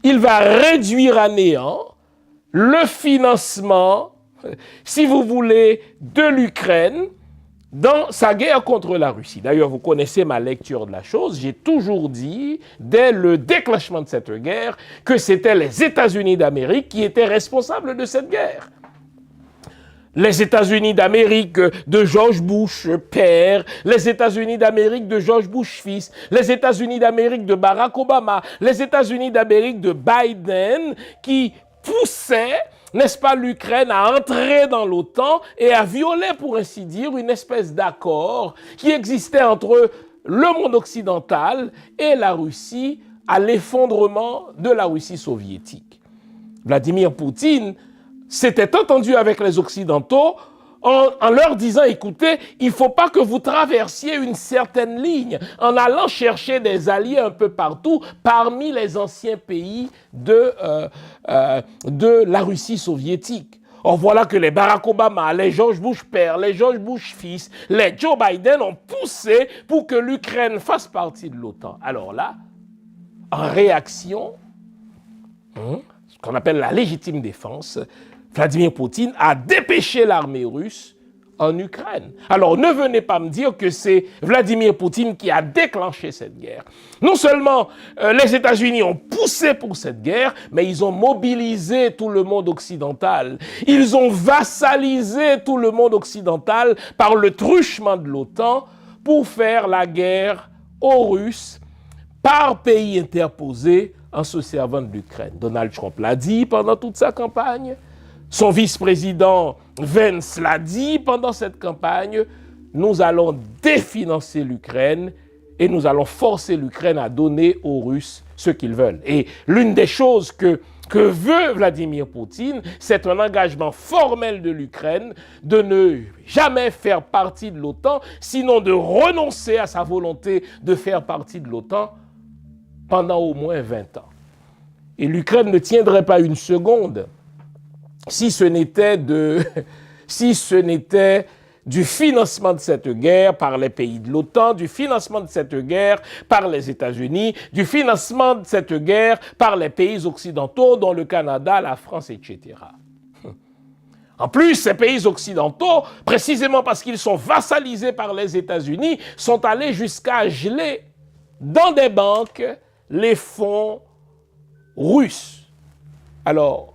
il va réduire à néant le financement, si vous voulez, de l'Ukraine dans sa guerre contre la Russie. D'ailleurs, vous connaissez ma lecture de la chose. J'ai toujours dit, dès le déclenchement de cette guerre, que c'était les États-Unis d'Amérique qui étaient responsables de cette guerre. Les États-Unis d'Amérique de George Bush père, les États-Unis d'Amérique de George Bush fils, les États-Unis d'Amérique de Barack Obama, les États-Unis d'Amérique de Biden qui poussaient, n'est-ce pas, l'Ukraine à entrer dans l'OTAN et à violer, pour ainsi dire, une espèce d'accord qui existait entre le monde occidental et la Russie à l'effondrement de la Russie soviétique. Vladimir Poutine s'était entendu avec les Occidentaux en leur disant, écoutez, il ne faut pas que vous traversiez une certaine ligne en allant chercher des alliés un peu partout parmi les anciens pays de la Russie soviétique. Or voilà que les Barack Obama, les George Bush père, les George Bush fils, les Joe Biden ont poussé pour que l'Ukraine fasse partie de l'OTAN. Alors là, en réaction, ce qu'on appelle la légitime défense, Vladimir Poutine a dépêché l'armée russe en Ukraine. Alors ne venez pas me dire que c'est Vladimir Poutine qui a déclenché cette guerre. Non seulement les États-Unis ont poussé pour cette guerre, mais ils ont mobilisé tout le monde occidental. Ils ont vassalisé tout le monde occidental par le truchement de l'OTAN pour faire la guerre aux Russes par pays interposé en se servant de l'Ukraine. Donald Trump l'a dit pendant toute sa campagne. Son vice-président Vance l'a dit pendant cette campagne, nous allons définancer l'Ukraine et nous allons forcer l'Ukraine à donner aux Russes ce qu'ils veulent. Et l'une des choses que veut Vladimir Poutine, c'est un engagement formel de l'Ukraine de ne jamais faire partie de l'OTAN, sinon de renoncer à sa volonté de faire partie de l'OTAN pendant au moins 20 ans. Et l'Ukraine ne tiendrait pas une seconde si ce n'était du financement de cette guerre par les pays de l'OTAN, du financement de cette guerre par les États-Unis, du financement de cette guerre par les pays occidentaux, dont le Canada, la France, etc. En plus, ces pays occidentaux, précisément parce qu'ils sont vassalisés par les États-Unis, sont allés jusqu'à geler dans des banques les fonds russes. Alors,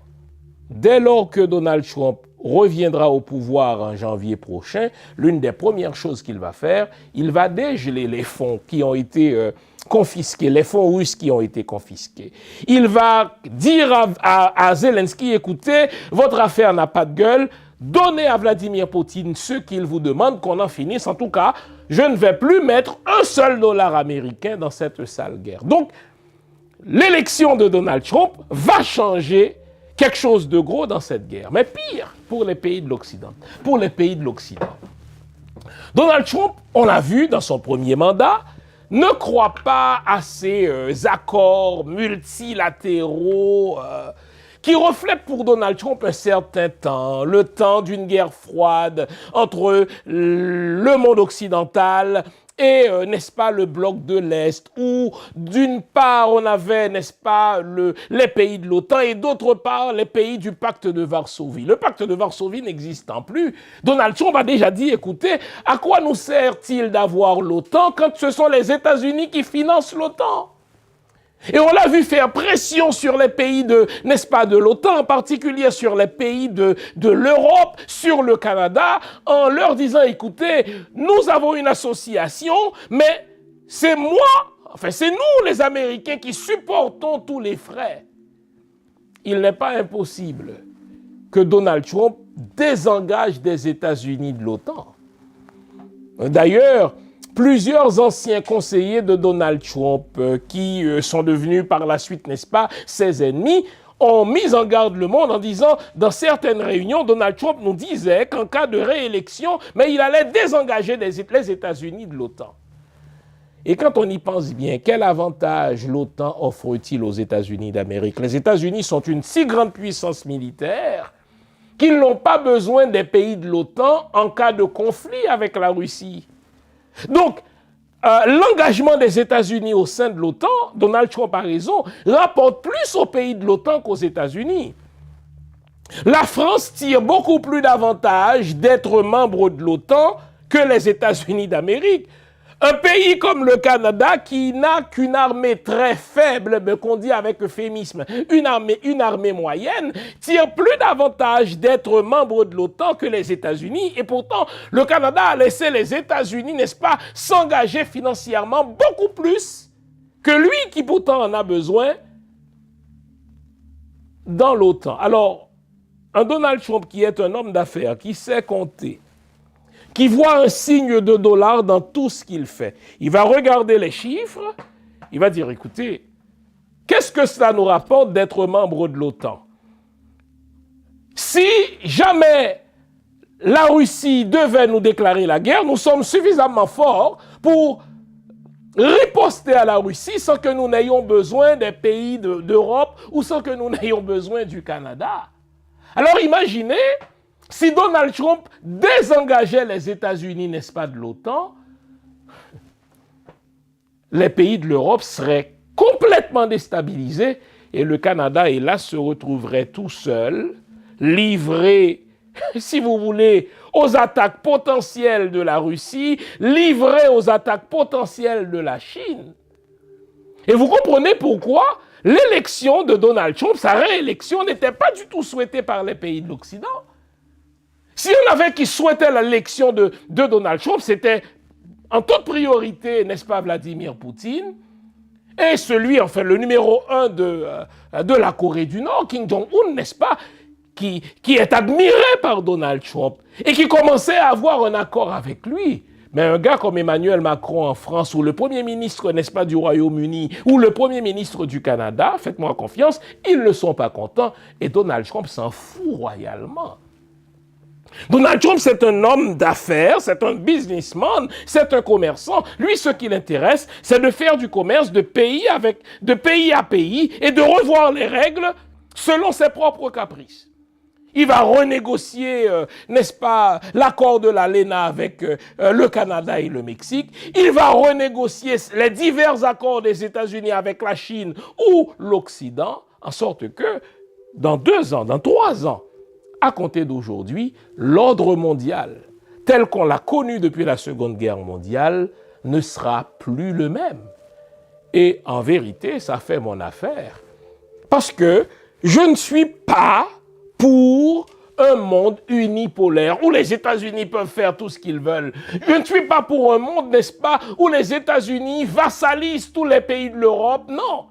dès lors que Donald Trump reviendra au pouvoir en janvier prochain, l'une des premières choses qu'il va faire, il va dégeler les fonds qui ont été confisqués, les fonds russes qui ont été confisqués. Il va dire à Zelensky, écoutez, votre affaire n'a pas de gueule, donnez à Vladimir Poutine ce qu'il vous demande, qu'on en finisse. En tout cas, je ne vais plus mettre un seul dollar américain dans cette sale guerre. Donc, l'élection de Donald Trump va changer quelque chose de gros dans cette guerre. Mais pire, pour les pays de l'Occident. Donald Trump, on l'a vu dans son premier mandat, ne croit pas à ces accords multilatéraux qui reflètent pour Donald Trump un certain temps, le temps d'une guerre froide entre le monde occidental et, n'est-ce pas, le bloc de l'Est, où d'une part on avait, n'est-ce pas, les pays de l'OTAN et d'autre part les pays du pacte de Varsovie. Le pacte de Varsovie n'existant plus, Donald Trump a déjà dit, écoutez, à quoi nous sert-il d'avoir l'OTAN quand ce sont les États-Unis qui financent l'OTAN ? Et on l'a vu faire pression sur les pays de, n'est-ce pas, de l'OTAN, en particulier sur les pays de l'Europe, sur le Canada, en leur disant, écoutez, nous avons une association, mais c'est nous les Américains qui supportons tous les frais. Il n'est pas impossible que Donald Trump désengage des États-Unis de l'OTAN. D'ailleurs, plusieurs anciens conseillers de Donald Trump qui sont devenus par la suite, n'est-ce pas, ses ennemis, ont mis en garde le monde en disant, dans certaines réunions, Donald Trump nous disait qu'en cas de réélection, mais il allait désengager les États-Unis de l'OTAN. Et quand on y pense bien, quel avantage l'OTAN offre-t-il aux États-Unis d'Amérique? Les États-Unis sont une si grande puissance militaire qu'ils n'ont pas besoin des pays de l'OTAN en cas de conflit avec la Russie. Donc, l'engagement des États-Unis au sein de l'OTAN, Donald Trump a raison, rapporte plus aux pays de l'OTAN qu'aux États-Unis. La France tire beaucoup plus d'avantages d'être membre de l'OTAN que les États-Unis d'Amérique. Un pays comme le Canada, qui n'a qu'une armée très faible, mais qu'on dit avec euphémisme, une armée moyenne, tire plus d'avantage d'être membre de l'OTAN que les États-Unis. Et pourtant, le Canada a laissé les États-Unis, n'est-ce pas, s'engager financièrement beaucoup plus que lui, qui pourtant en a besoin, dans l'OTAN. Alors, un Donald Trump qui est un homme d'affaires, qui sait compter, qui voit un signe de dollar dans tout ce qu'il fait. Il va regarder les chiffres, il va dire, écoutez, qu'est-ce que cela nous rapporte d'être membre de l'OTAN? Si jamais la Russie devait nous déclarer la guerre, nous sommes suffisamment forts pour riposter à la Russie sans que nous n'ayons besoin des pays d'Europe ou sans que nous n'ayons besoin du Canada. Alors imaginez si Donald Trump désengageait les États-Unis, n'est-ce pas, de l'OTAN, les pays de l'Europe seraient complètement déstabilisés et le Canada, hélas, se retrouverait tout seul, livré, si vous voulez, aux attaques potentielles de la Russie, livré aux attaques potentielles de la Chine. Et vous comprenez pourquoi l'élection de Donald Trump, sa réélection, n'était pas du tout souhaitée par les pays de l'Occident. Si on avait qui souhaitait l'élection de Donald Trump, c'était en toute priorité, n'est-ce pas, Vladimir Poutine, et celui, enfin, le numéro 1 de la Corée du Nord, Kim Jong-un, n'est-ce pas, qui est admiré par Donald Trump et qui commençait à avoir un accord avec lui. Mais un gars comme Emmanuel Macron en France, ou le Premier ministre, n'est-ce pas, du Royaume-Uni, ou le Premier ministre du Canada, faites-moi confiance, ils ne sont pas contents et Donald Trump s'en fout royalement. Donald Trump, c'est un homme d'affaires, c'est un businessman, c'est un commerçant. Lui, ce qui l'intéresse, c'est de faire du commerce de pays à pays et de revoir les règles selon ses propres caprices. Il va renégocier, n'est-ce pas, l'accord de la LENA avec le Canada et le Mexique. Il va renégocier les divers accords des États-Unis avec la Chine ou l'Occident, en sorte que dans 2 ans, dans 3 ans, à compter d'aujourd'hui, l'ordre mondial, tel qu'on l'a connu depuis la Seconde Guerre mondiale, ne sera plus le même. Et en vérité, ça fait mon affaire. Parce que je ne suis pas pour un monde unipolaire où les États-Unis peuvent faire tout ce qu'ils veulent. Je ne suis pas pour un monde, n'est-ce pas, où les États-Unis vassalisent tous les pays de l'Europe. Non.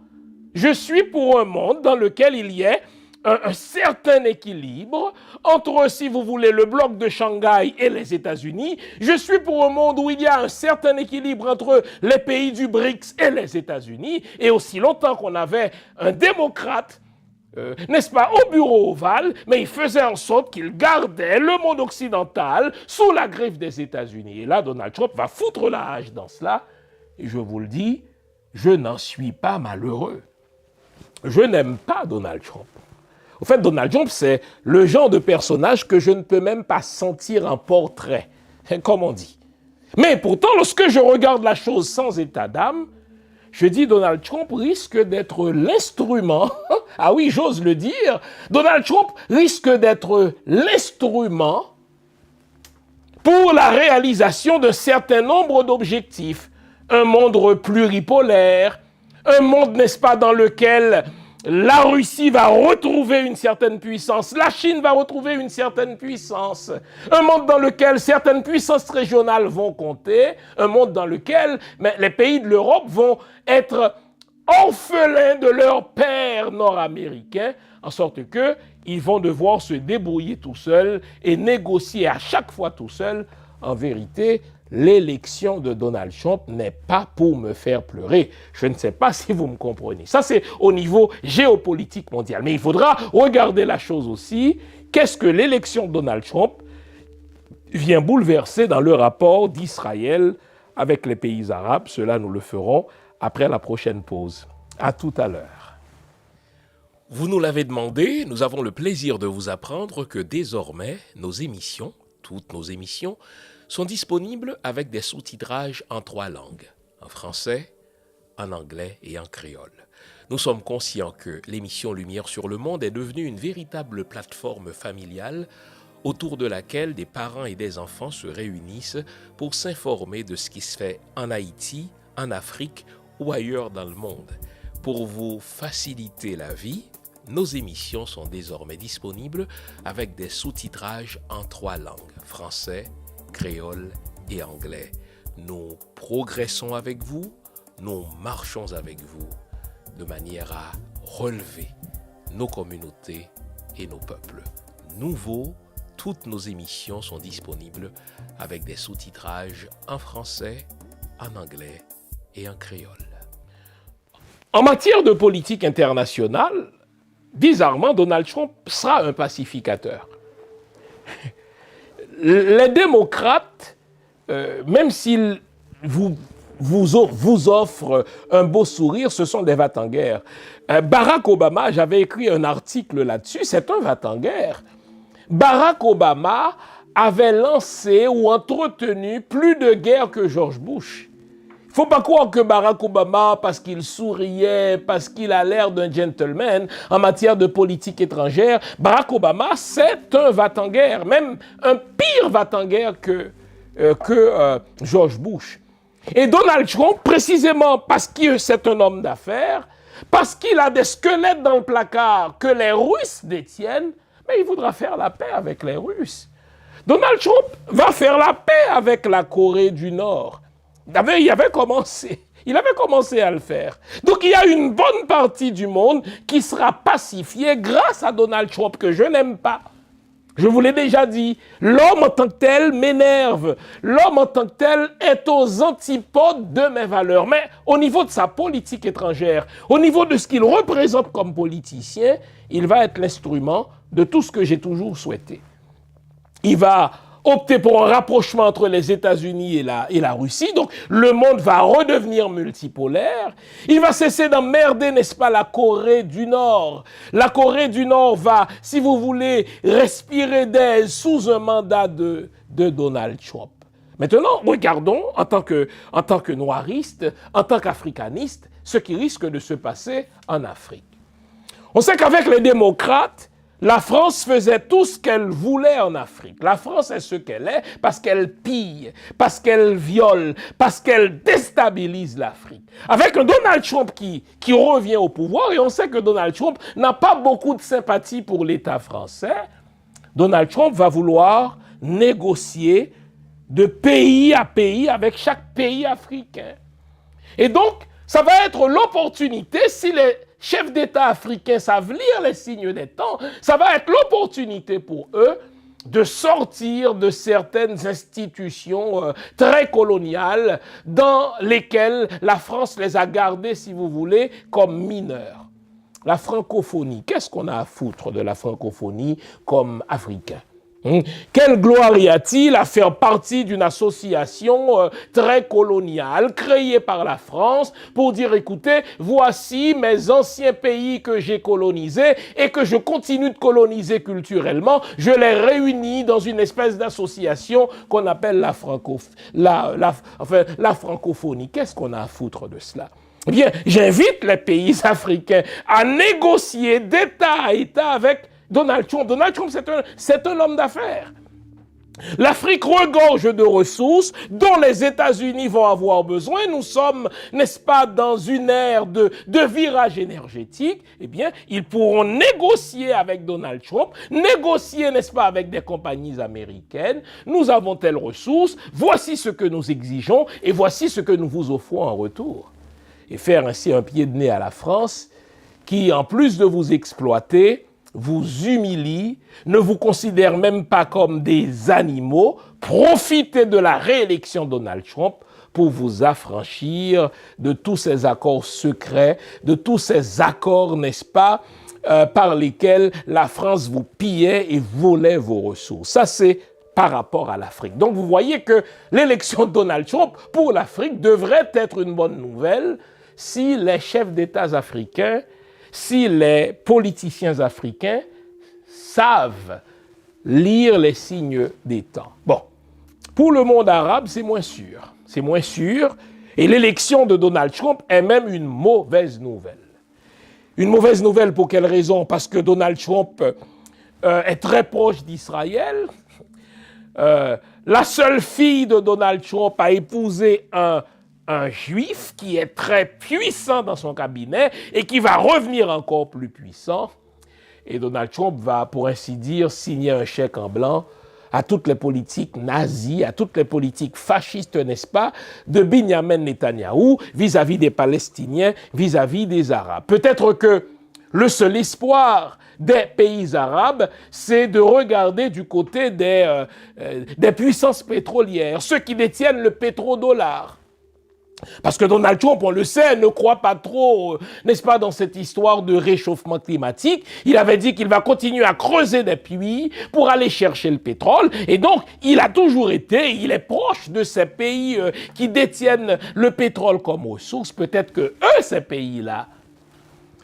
Je suis pour un monde dans lequel il y ait un certain équilibre entre, si vous voulez, le bloc de Shanghai et les États-Unis. Je suis pour un monde où il y a un certain équilibre entre les pays du BRICS et les États-Unis. Et aussi longtemps qu'on avait un démocrate, n'est-ce pas, au bureau ovale, mais il faisait en sorte qu'il gardait le monde occidental sous la griffe des États-Unis. Et là, Donald Trump va foutre la hache dans cela. Et je vous le dis, je n'en suis pas malheureux. Je n'aime pas Donald Trump. En fait, Donald Trump, c'est le genre de personnage que je ne peux même pas sentir en portrait, comme on dit. Mais pourtant, lorsque je regarde la chose sans état d'âme, je dis Donald Trump risque d'être l'instrument, ah oui, j'ose le dire, Donald Trump risque d'être l'instrument pour la réalisation d'un certain nombre d'objectifs. Un monde pluripolaire, un monde, n'est-ce pas, dans lequel la Russie va retrouver une certaine puissance, la Chine va retrouver une certaine puissance, un monde dans lequel certaines puissances régionales vont compter, un monde dans lequel les pays de l'Europe vont être orphelins de leurs pères nord-américains, en sorte qu'ils vont devoir se débrouiller tout seuls et négocier à chaque fois tout seuls. En vérité, l'élection de Donald Trump n'est pas pour me faire pleurer. Je ne sais pas si vous me comprenez. Ça, c'est au niveau géopolitique mondial. Mais il faudra regarder la chose aussi. Qu'est-ce que l'élection de Donald Trump vient bouleverser dans le rapport d'Israël avec les pays arabes? Cela, nous le ferons après la prochaine pause. À tout à l'heure. Vous nous l'avez demandé, nous avons le plaisir de vous apprendre que désormais, nos émissions, toutes nos émissions, sont disponibles avec des sous-titrages en 3 langues, en français, en anglais et en créole. Nous sommes conscients que l'émission Lumière sur le monde est devenue une véritable plateforme familiale autour de laquelle des parents et des enfants se réunissent pour s'informer de ce qui se fait en Haïti, en Afrique ou ailleurs dans le monde. Pour vous faciliter la vie, nos émissions sont désormais disponibles avec des sous-titrages en 3 langues, français, créole et anglais. Nous progressons avec vous, nous marchons avec vous de manière à relever nos communautés et nos peuples. Nouveau, toutes nos émissions sont disponibles avec des sous-titrages en français, en anglais et en créole. En matière de politique internationale, bizarrement, Donald Trump sera un pacificateur. Les démocrates, même s'ils vous vous offre un beau sourire, ce sont des va-t-en-guerre. Barack Obama, j'avais écrit un article là-dessus, c'est un va-t-en-guerre. Barack Obama avait lancé ou entretenu plus de guerres que George Bush. Il ne faut pas croire que Barack Obama, parce qu'il souriait, parce qu'il a l'air d'un gentleman en matière de politique étrangère, Barack Obama, c'est un va-t-en-guerre, même un pire va-t-en-guerre que George Bush. Et Donald Trump, précisément parce que c'est un homme d'affaires, parce qu'il a des squelettes dans le placard que les Russes détiennent, mais il voudra faire la paix avec les Russes. Donald Trump va faire la paix avec la Corée du Nord. Il avait commencé à le faire. Donc il y a une bonne partie du monde qui sera pacifiée grâce à Donald Trump, que je n'aime pas. Je vous l'ai déjà dit, l'homme en tant que tel m'énerve. L'homme en tant que tel est aux antipodes de mes valeurs. Mais au niveau de sa politique étrangère, au niveau de ce qu'il représente comme politicien, il va être l'instrument de tout ce que j'ai toujours souhaité. Il va opter pour un rapprochement entre les États-Unis et la Russie. Donc, le monde va redevenir multipolaire. Il va cesser d'emmerder, n'est-ce pas, la Corée du Nord. La Corée du Nord va, si vous voulez, respirer d'aise sous un mandat de Donald Trump. Maintenant, regardons, en tant que noiristes, en tant qu'africanistes, ce qui risque de se passer en Afrique. On sait qu'avec les démocrates, la France faisait tout ce qu'elle voulait en Afrique. La France est ce qu'elle est parce qu'elle pille, parce qu'elle viole, parce qu'elle déstabilise l'Afrique. Avec un Donald Trump qui revient au pouvoir, et on sait que Donald Trump n'a pas beaucoup de sympathie pour l'État français, Donald Trump va vouloir négocier de pays à pays avec chaque pays africain. Et donc, ça va être l'opportunité, si les chefs d'État africains savent lire les signes des temps, ça va être l'opportunité pour eux de sortir de certaines institutions très coloniales dans lesquelles la France les a gardés, si vous voulez, comme mineurs. La francophonie, qu'est-ce qu'on a à foutre de la francophonie comme Africains ? Quelle gloire y a-t-il à faire partie d'une association très coloniale créée par la France pour dire, écoutez, voici mes anciens pays que j'ai colonisés et que je continue de coloniser culturellement, je les réunis dans une espèce d'association qu'on appelle la francophonie. Qu'est-ce qu'on a à foutre de cela ? Eh bien, j'invite les pays africains à négocier d'État à État avec Donald Trump. Donald Trump, c'est un homme d'affaires. L'Afrique regorge de ressources dont les États-Unis vont avoir besoin. Nous sommes, n'est-ce pas, dans une ère de virage énergétique. Eh bien, ils pourront négocier avec Donald Trump, négocier, n'est-ce pas, avec des compagnies américaines. Nous avons telles ressources, voici ce que nous exigeons et voici ce que nous vous offrons en retour. Et faire ainsi un pied de nez à la France qui, en plus de vous exploiter, vous humilie, ne vous considère même pas comme des animaux, profitez de la réélection de Donald Trump pour vous affranchir de tous ces accords secrets, de tous ces accords, n'est-ce pas, par lesquels la France vous pillait et volait vos ressources. Ça, c'est par rapport à l'Afrique. Donc, vous voyez que l'élection de Donald Trump pour l'Afrique devrait être une bonne nouvelle si les chefs d'État africains, si les politiciens africains savent lire les signes des temps. Bon, pour le monde arabe, c'est moins sûr. C'est moins sûr. Et l'élection de Donald Trump est même une mauvaise nouvelle. Une mauvaise nouvelle pour quelle raison ? Parce que Donald Trump est très proche d'Israël. La seule fille de Donald Trump a épousé un juif qui est très puissant dans son cabinet et qui va revenir encore plus puissant. Et Donald Trump va, pour ainsi dire, signer un chèque en blanc à toutes les politiques nazies, à toutes les politiques fascistes, n'est-ce pas, de Benjamin Netanyahou vis-à-vis des Palestiniens, vis-à-vis des Arabes. Peut-être que le seul espoir des pays arabes, c'est de regarder du côté des puissances pétrolières, ceux qui détiennent le pétrodollar. Parce que Donald Trump, on le sait, ne croit pas trop, n'est-ce pas, dans cette histoire de réchauffement climatique. Il avait dit qu'il va continuer à creuser des puits pour aller chercher le pétrole. Et donc, il a toujours été, il est proche de ces pays qui détiennent le pétrole comme ressource. Peut-être que eux, ces pays-là,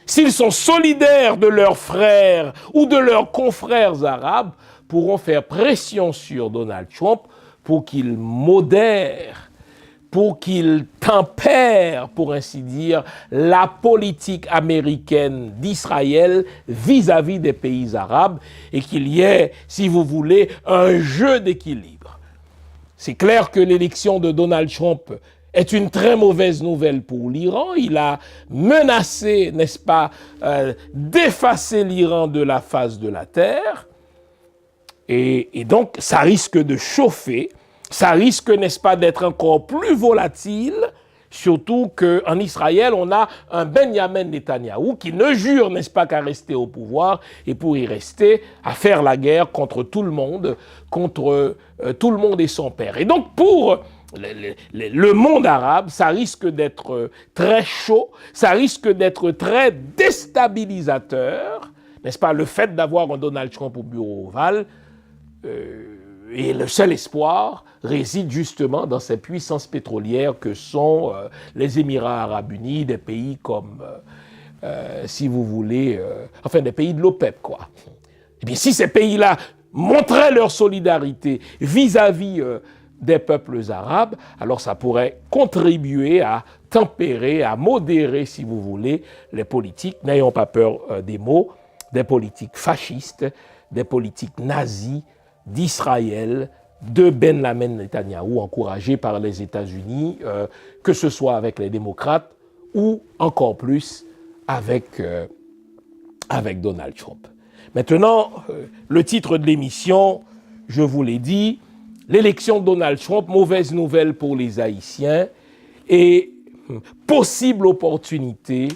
s'ils sont solidaires de leurs frères ou de leurs confrères arabes, pourront faire pression sur Donald Trump pour qu'il modère, pour qu'il tempère, pour ainsi dire, la politique américaine d'Israël vis-à-vis des pays arabes et qu'il y ait, si vous voulez, un jeu d'équilibre. C'est clair que l'élection de Donald Trump est une très mauvaise nouvelle pour l'Iran. Il a menacé, n'est-ce pas, d'effacer l'Iran de la face de la terre. Et donc, ça risque de chauffer. Ça risque, n'est-ce pas, d'être encore plus volatile, surtout qu'en Israël, on a un Benjamin Netanyahou qui ne jure, n'est-ce pas, qu'à rester au pouvoir et pour y rester, à faire la guerre contre tout le monde et son père. Et donc, pour le monde arabe, ça risque d'être très chaud, ça risque d'être très déstabilisateur, n'est-ce pas, le fait d'avoir un Donald Trump au bureau ovale, et le seul espoir réside justement dans ces puissances pétrolières que sont les Émirats arabes unis, des pays comme, si vous voulez, des pays de l'OPEP, quoi. Eh bien, si ces pays-là montraient leur solidarité vis-à-vis des peuples arabes, alors ça pourrait contribuer à tempérer, à modérer, si vous voulez, les politiques, n'ayons pas peur des mots, des politiques fascistes, des politiques nazies, d'Israël, de Benjamin Netanyahou, encouragé par les États-Unis, que ce soit avec les démocrates ou encore plus avec Donald Trump. Maintenant, le titre de l'émission, je vous l'ai dit, l'élection de Donald Trump, mauvaise nouvelle pour les Haïtiens et possible opportunité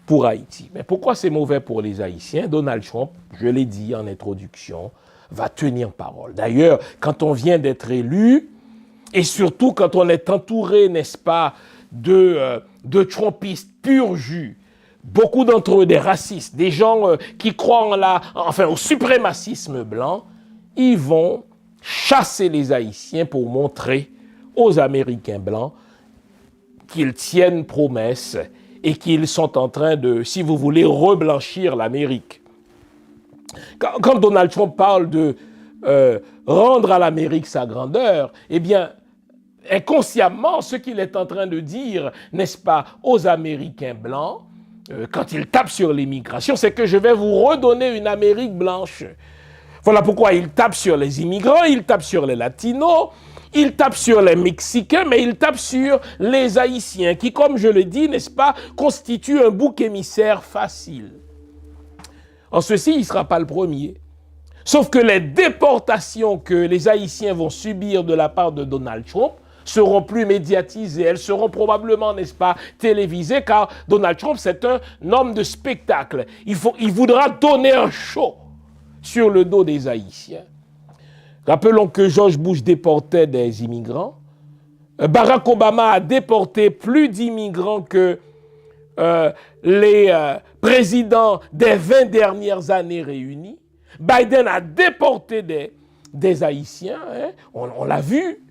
pour Haïti. Mais pourquoi c'est mauvais pour les Haïtiens? Donald Trump, je l'ai dit en introduction, va tenir parole. D'ailleurs, quand on vient d'être élu, et surtout quand on est entouré, n'est-ce pas, de Trumpistes pur jus, beaucoup d'entre eux des racistes, des gens qui croient au suprémacisme blanc, ils vont chasser les Haïtiens pour montrer aux Américains blancs qu'ils tiennent promesse et qu'ils sont en train de, si vous voulez, reblanchir l'Amérique. Quand Donald Trump parle de rendre à l'Amérique sa grandeur, eh bien, inconsciemment, ce qu'il est en train de dire, n'est-ce pas, aux Américains blancs, quand il tape sur l'immigration, c'est que je vais vous redonner une Amérique blanche. Voilà pourquoi il tape sur les immigrants, il tape sur les latinos, il tape sur les Mexicains, mais il tape sur les Haïtiens, qui, comme je le dis, n'est-ce pas, constituent un bouc émissaire facile. En ceci, il ne sera pas le premier. Sauf que les déportations que les Haïtiens vont subir de la part de Donald Trump seront plus médiatisées. Elles seront probablement, n'est-ce pas, télévisées, car Donald Trump, c'est un homme de spectacle. Il voudra donner un show sur le dos des Haïtiens. Rappelons que George Bush déportait des immigrants. Barack Obama a déporté plus d'immigrants que les présidents des 20 dernières années réunis. Biden a déporté des Haïtiens, hein, on l'a vu.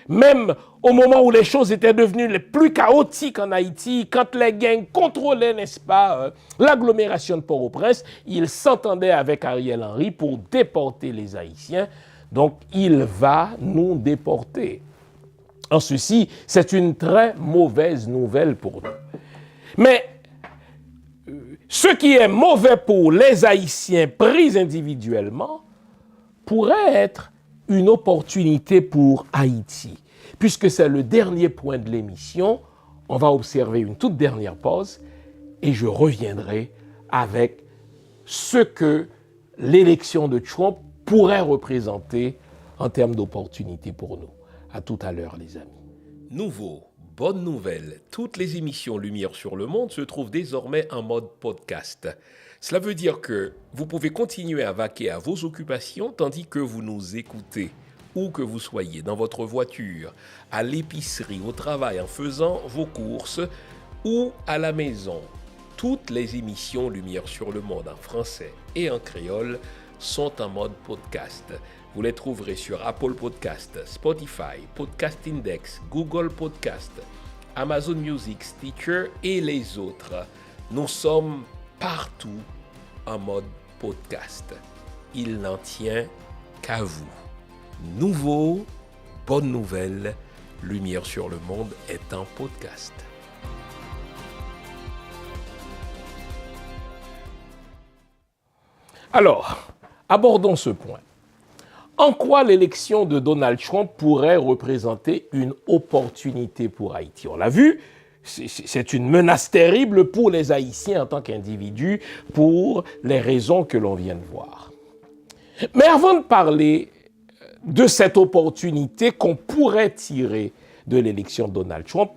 Même au moment où les choses étaient devenues les plus chaotiques en Haïti, quand les gangs contrôlaient, n'est-ce pas, l'agglomération de Port-au-Prince, il s'entendait avec Ariel Henry pour déporter les Haïtiens. Donc, il va nous déporter. En ceci, c'est une très mauvaise nouvelle pour nous. Mais ce qui est mauvais pour les Haïtiens pris individuellement pourrait être une opportunité pour Haïti. Puisque c'est le dernier point de l'émission, on va observer une toute dernière pause et je reviendrai avec ce que l'élection de Trump pourrait représenter en termes d'opportunités pour nous. À tout à l'heure, les amis. Nouveau, bonne nouvelle, toutes les émissions Lumière sur le Monde se trouvent désormais en mode podcast. Cela veut dire que vous pouvez continuer à vaquer à vos occupations tandis que vous nous écoutez où que vous soyez, dans votre voiture, à l'épicerie, au travail, en faisant vos courses ou à la maison. Toutes les émissions Lumière sur le monde en français et en créole sont en mode podcast. Vous les trouverez sur Apple Podcast, Spotify, Podcast Index, Google Podcast, Amazon Music, Stitcher et les autres. Nous sommes partout en mode podcast. Il n'en tient qu'à vous. Nouveau, bonne nouvelle, Lumière sur le monde est en podcast. Alors, abordons ce point. En quoi l'élection de Donald Trump pourrait représenter une opportunité pour Haïti? On l'a vu, c'est une menace terrible pour les Haïtiens en tant qu'individus pour les raisons que l'on vient de voir. Mais avant de parler de cette opportunité qu'on pourrait tirer de l'élection de Donald Trump,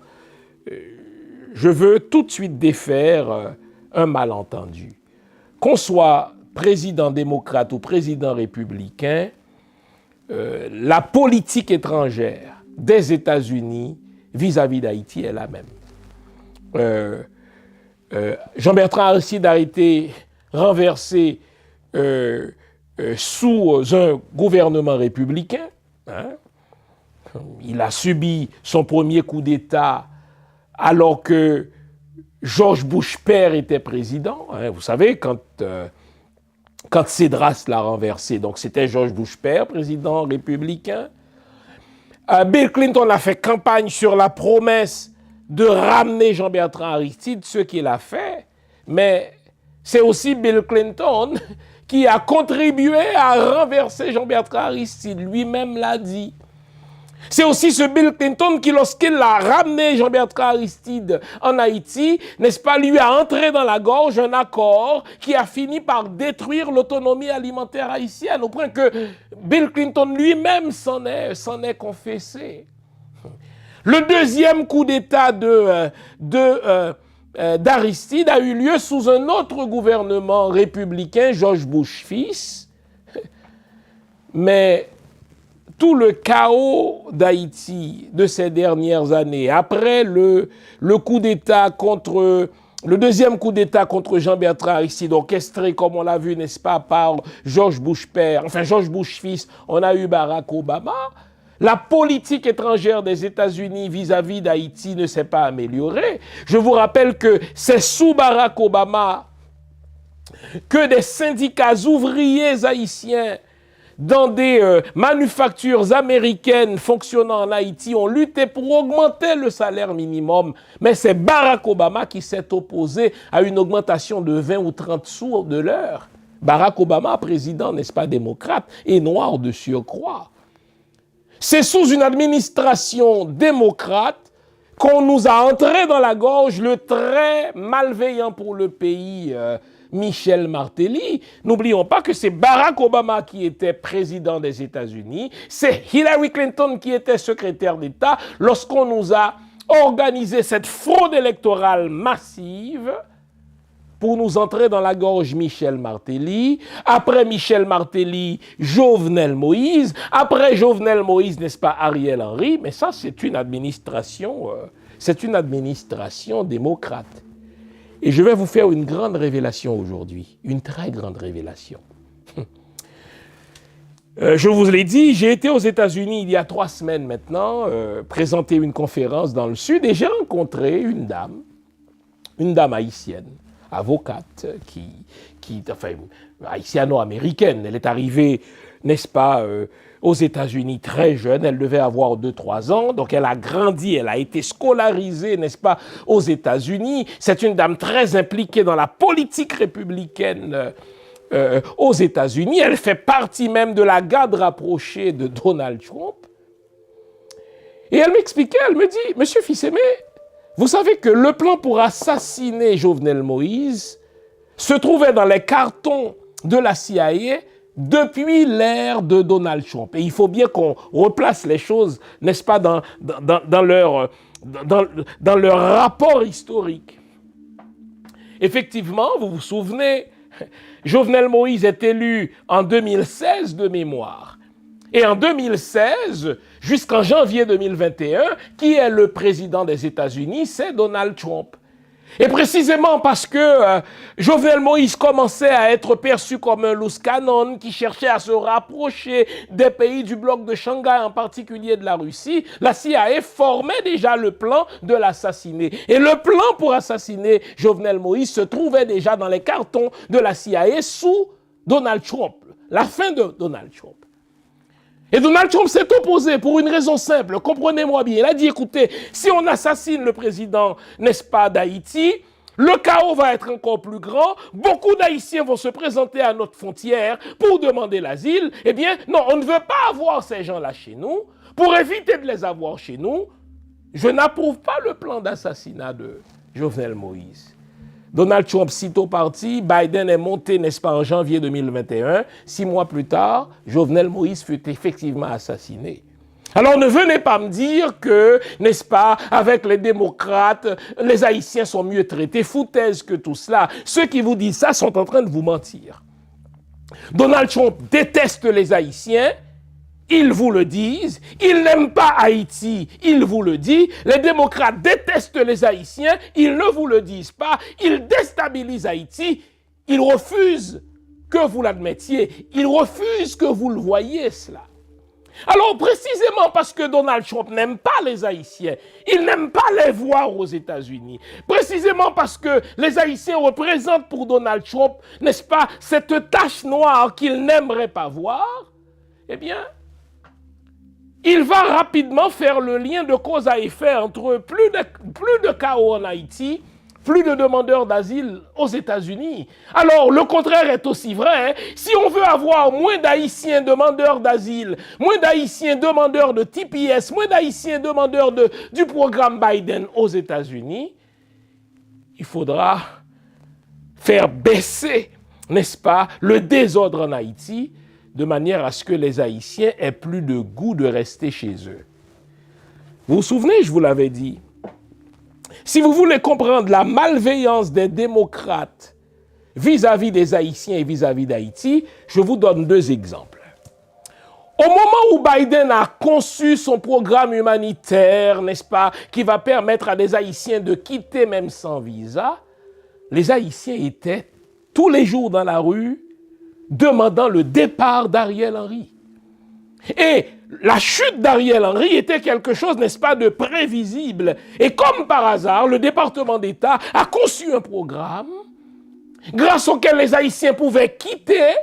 je veux tout de suite défaire un malentendu. Qu'on soit président démocrate ou président républicain, la politique étrangère des États-Unis vis-à-vis d'Haïti est la même. Jean-Bertrand Aristide a été renversé sous un gouvernement républicain. Il a subi son premier coup d'État alors que George Bush père était président. Vous savez, quand Cédras l'a renversé, donc c'était George Bush père, président républicain. Bill Clinton a fait campagne sur la promesse de ramener Jean-Bertrand Aristide, ce qu'il a fait, mais c'est aussi Bill Clinton qui a contribué à renverser Jean-Bertrand Aristide, lui-même l'a dit. C'est aussi ce Bill Clinton qui, lorsqu'il a ramené Jean-Bertrand Aristide en Haïti, n'est-ce pas, lui a entré dans la gorge un accord qui a fini par détruire l'autonomie alimentaire haïtienne, au point que Bill Clinton lui-même s'en est confessé. Le deuxième coup d'État d'Aristide a eu lieu sous un autre gouvernement républicain, George Bush fils, mais tout le chaos d'Haïti de ces dernières années, après le coup d'État le deuxième coup d'État contre Jean-Bertrand Aristide, orchestré, comme on l'a vu, n'est-ce pas, par George Bush père, enfin George Bush fils, on a eu Barack Obama. La politique étrangère des États-Unis vis-à-vis d'Haïti ne s'est pas améliorée. Je vous rappelle que c'est sous Barack Obama que des syndicats ouvriers haïtiens dans des manufactures américaines fonctionnant en Haïti ont lutté pour augmenter le salaire minimum. Mais c'est Barack Obama qui s'est opposé à une augmentation de 20 ou 30 sous de l'heure. Barack Obama, président, n'est-ce pas, démocrate, et noir de surcroît. C'est sous une administration démocrate qu'on nous a entré dans la gorge le très malveillant pour le pays Michel Martelly. N'oublions pas que c'est Barack Obama qui était président des États-Unis, c'est Hillary Clinton qui était secrétaire d'État lorsqu'on nous a organisé cette fraude électorale massive pour nous entrer dans la gorge Michel Martelly. Après Michel Martelly, Jovenel Moïse. Après Jovenel Moïse, n'est-ce pas, Ariel Henry. Mais ça, c'est une administration démocrate. Et je vais vous faire une grande révélation aujourd'hui, une très grande révélation. Je vous l'ai dit, j'ai été aux États-Unis il y a 3 semaines maintenant, présenter une conférence dans le Sud, et j'ai rencontré une dame haïtienne, avocate, enfin, haïtiano-américaine. Elle est arrivée, n'est-ce pas, aux États-Unis très jeune, elle devait avoir 2-3 ans, donc elle a grandi, elle a été scolarisée, n'est-ce pas, aux États-Unis. C'est une dame très impliquée dans la politique républicaine aux États-Unis. Elle fait partie même de la garde rapprochée de Donald Trump. Et elle m'expliquait, elle me dit, « Monsieur Fils-Aimé, vous savez que le plan pour assassiner Jovenel Moïse se trouvait dans les cartons de la CIA depuis l'ère de Donald Trump. Et il faut bien qu'on replace les choses, n'est-ce pas, dans leur rapport historique. Effectivement, vous vous souvenez, Jovenel Moïse est élu en 2016 de mémoire. Et en 2016, jusqu'en janvier 2021, qui est le président des États-Unis? C'est Donald Trump. Et précisément parce que Jovenel Moïse commençait à être perçu comme un loose cannon qui cherchait à se rapprocher des pays du bloc de Shanghai, en particulier de la Russie, la CIA formait déjà le plan de l'assassiner. Et le plan pour assassiner Jovenel Moïse se trouvait déjà dans les cartons de la CIA sous Donald Trump, la fin de Donald Trump. Et Donald Trump s'est opposé pour une raison simple, comprenez-moi bien. Il a dit, écoutez, si on assassine le président, n'est-ce pas, d'Haïti, le chaos va être encore plus grand, beaucoup d'Haïtiens vont se présenter à notre frontière pour demander l'asile. Eh bien, non, on ne veut pas avoir ces gens-là chez nous. Pour éviter de les avoir chez nous, je n'approuve pas le plan d'assassinat de Jovenel Moïse. Donald Trump sitôt parti, Biden est monté, n'est-ce pas, en janvier 2021. 6 mois plus tard, Jovenel Moïse fut effectivement assassiné. Alors ne venez pas me dire que, n'est-ce pas, avec les démocrates, les Haïtiens sont mieux traités. Foutaise que tout cela. Ceux qui vous disent ça sont en train de vous mentir. Donald Trump déteste les Haïtiens. Ils vous le disent, ils n'aiment pas Haïti, ils vous le disent. Les démocrates détestent les Haïtiens, ils ne vous le disent pas. Ils déstabilisent Haïti, ils refusent que vous l'admettiez, ils refusent que vous le voyiez cela. Alors précisément parce que Donald Trump n'aime pas les Haïtiens, il n'aime pas les voir aux États-Unis, précisément parce que les Haïtiens représentent pour Donald Trump, n'est-ce pas, cette tache noire qu'il n'aimerait pas voir, eh bien, il va rapidement faire le lien de cause à effet entre plus de chaos en Haïti, plus de demandeurs d'asile aux États-Unis. Alors, le contraire est aussi vrai. Hein. Si on veut avoir moins d'Haïtiens demandeurs d'asile, moins d'Haïtiens demandeurs de TPS, moins d'Haïtiens demandeurs du programme Biden aux États-Unis, il faudra faire baisser, n'est-ce pas, le désordre en Haïti, de manière à ce que les Haïtiens aient plus de goût de rester chez eux. Vous vous souvenez, je vous l'avais dit, si vous voulez comprendre la malveillance des démocrates vis-à-vis des Haïtiens et vis-à-vis d'Haïti, je vous donne 2 exemples. Au moment où Biden a conçu son programme humanitaire, n'est-ce pas, qui va permettre à des Haïtiens de quitter même sans visa, les Haïtiens étaient tous les jours dans la rue demandant le départ d'Ariel Henry. Et la chute d'Ariel Henry était quelque chose, n'est-ce pas, de prévisible. Et comme par hasard, le département d'État a conçu un programme grâce auquel les Haïtiens pouvaient quitter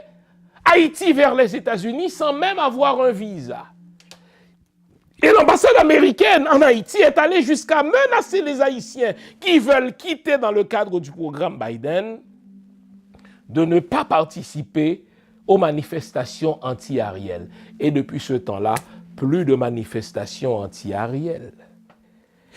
Haïti vers les États-Unis sans même avoir un visa. Et l'ambassade américaine en Haïti est allée jusqu'à menacer les Haïtiens qui veulent quitter dans le cadre du programme Biden de ne pas participer aux manifestations anti-Ariel. Et depuis ce temps-là, plus de manifestations anti-Ariel.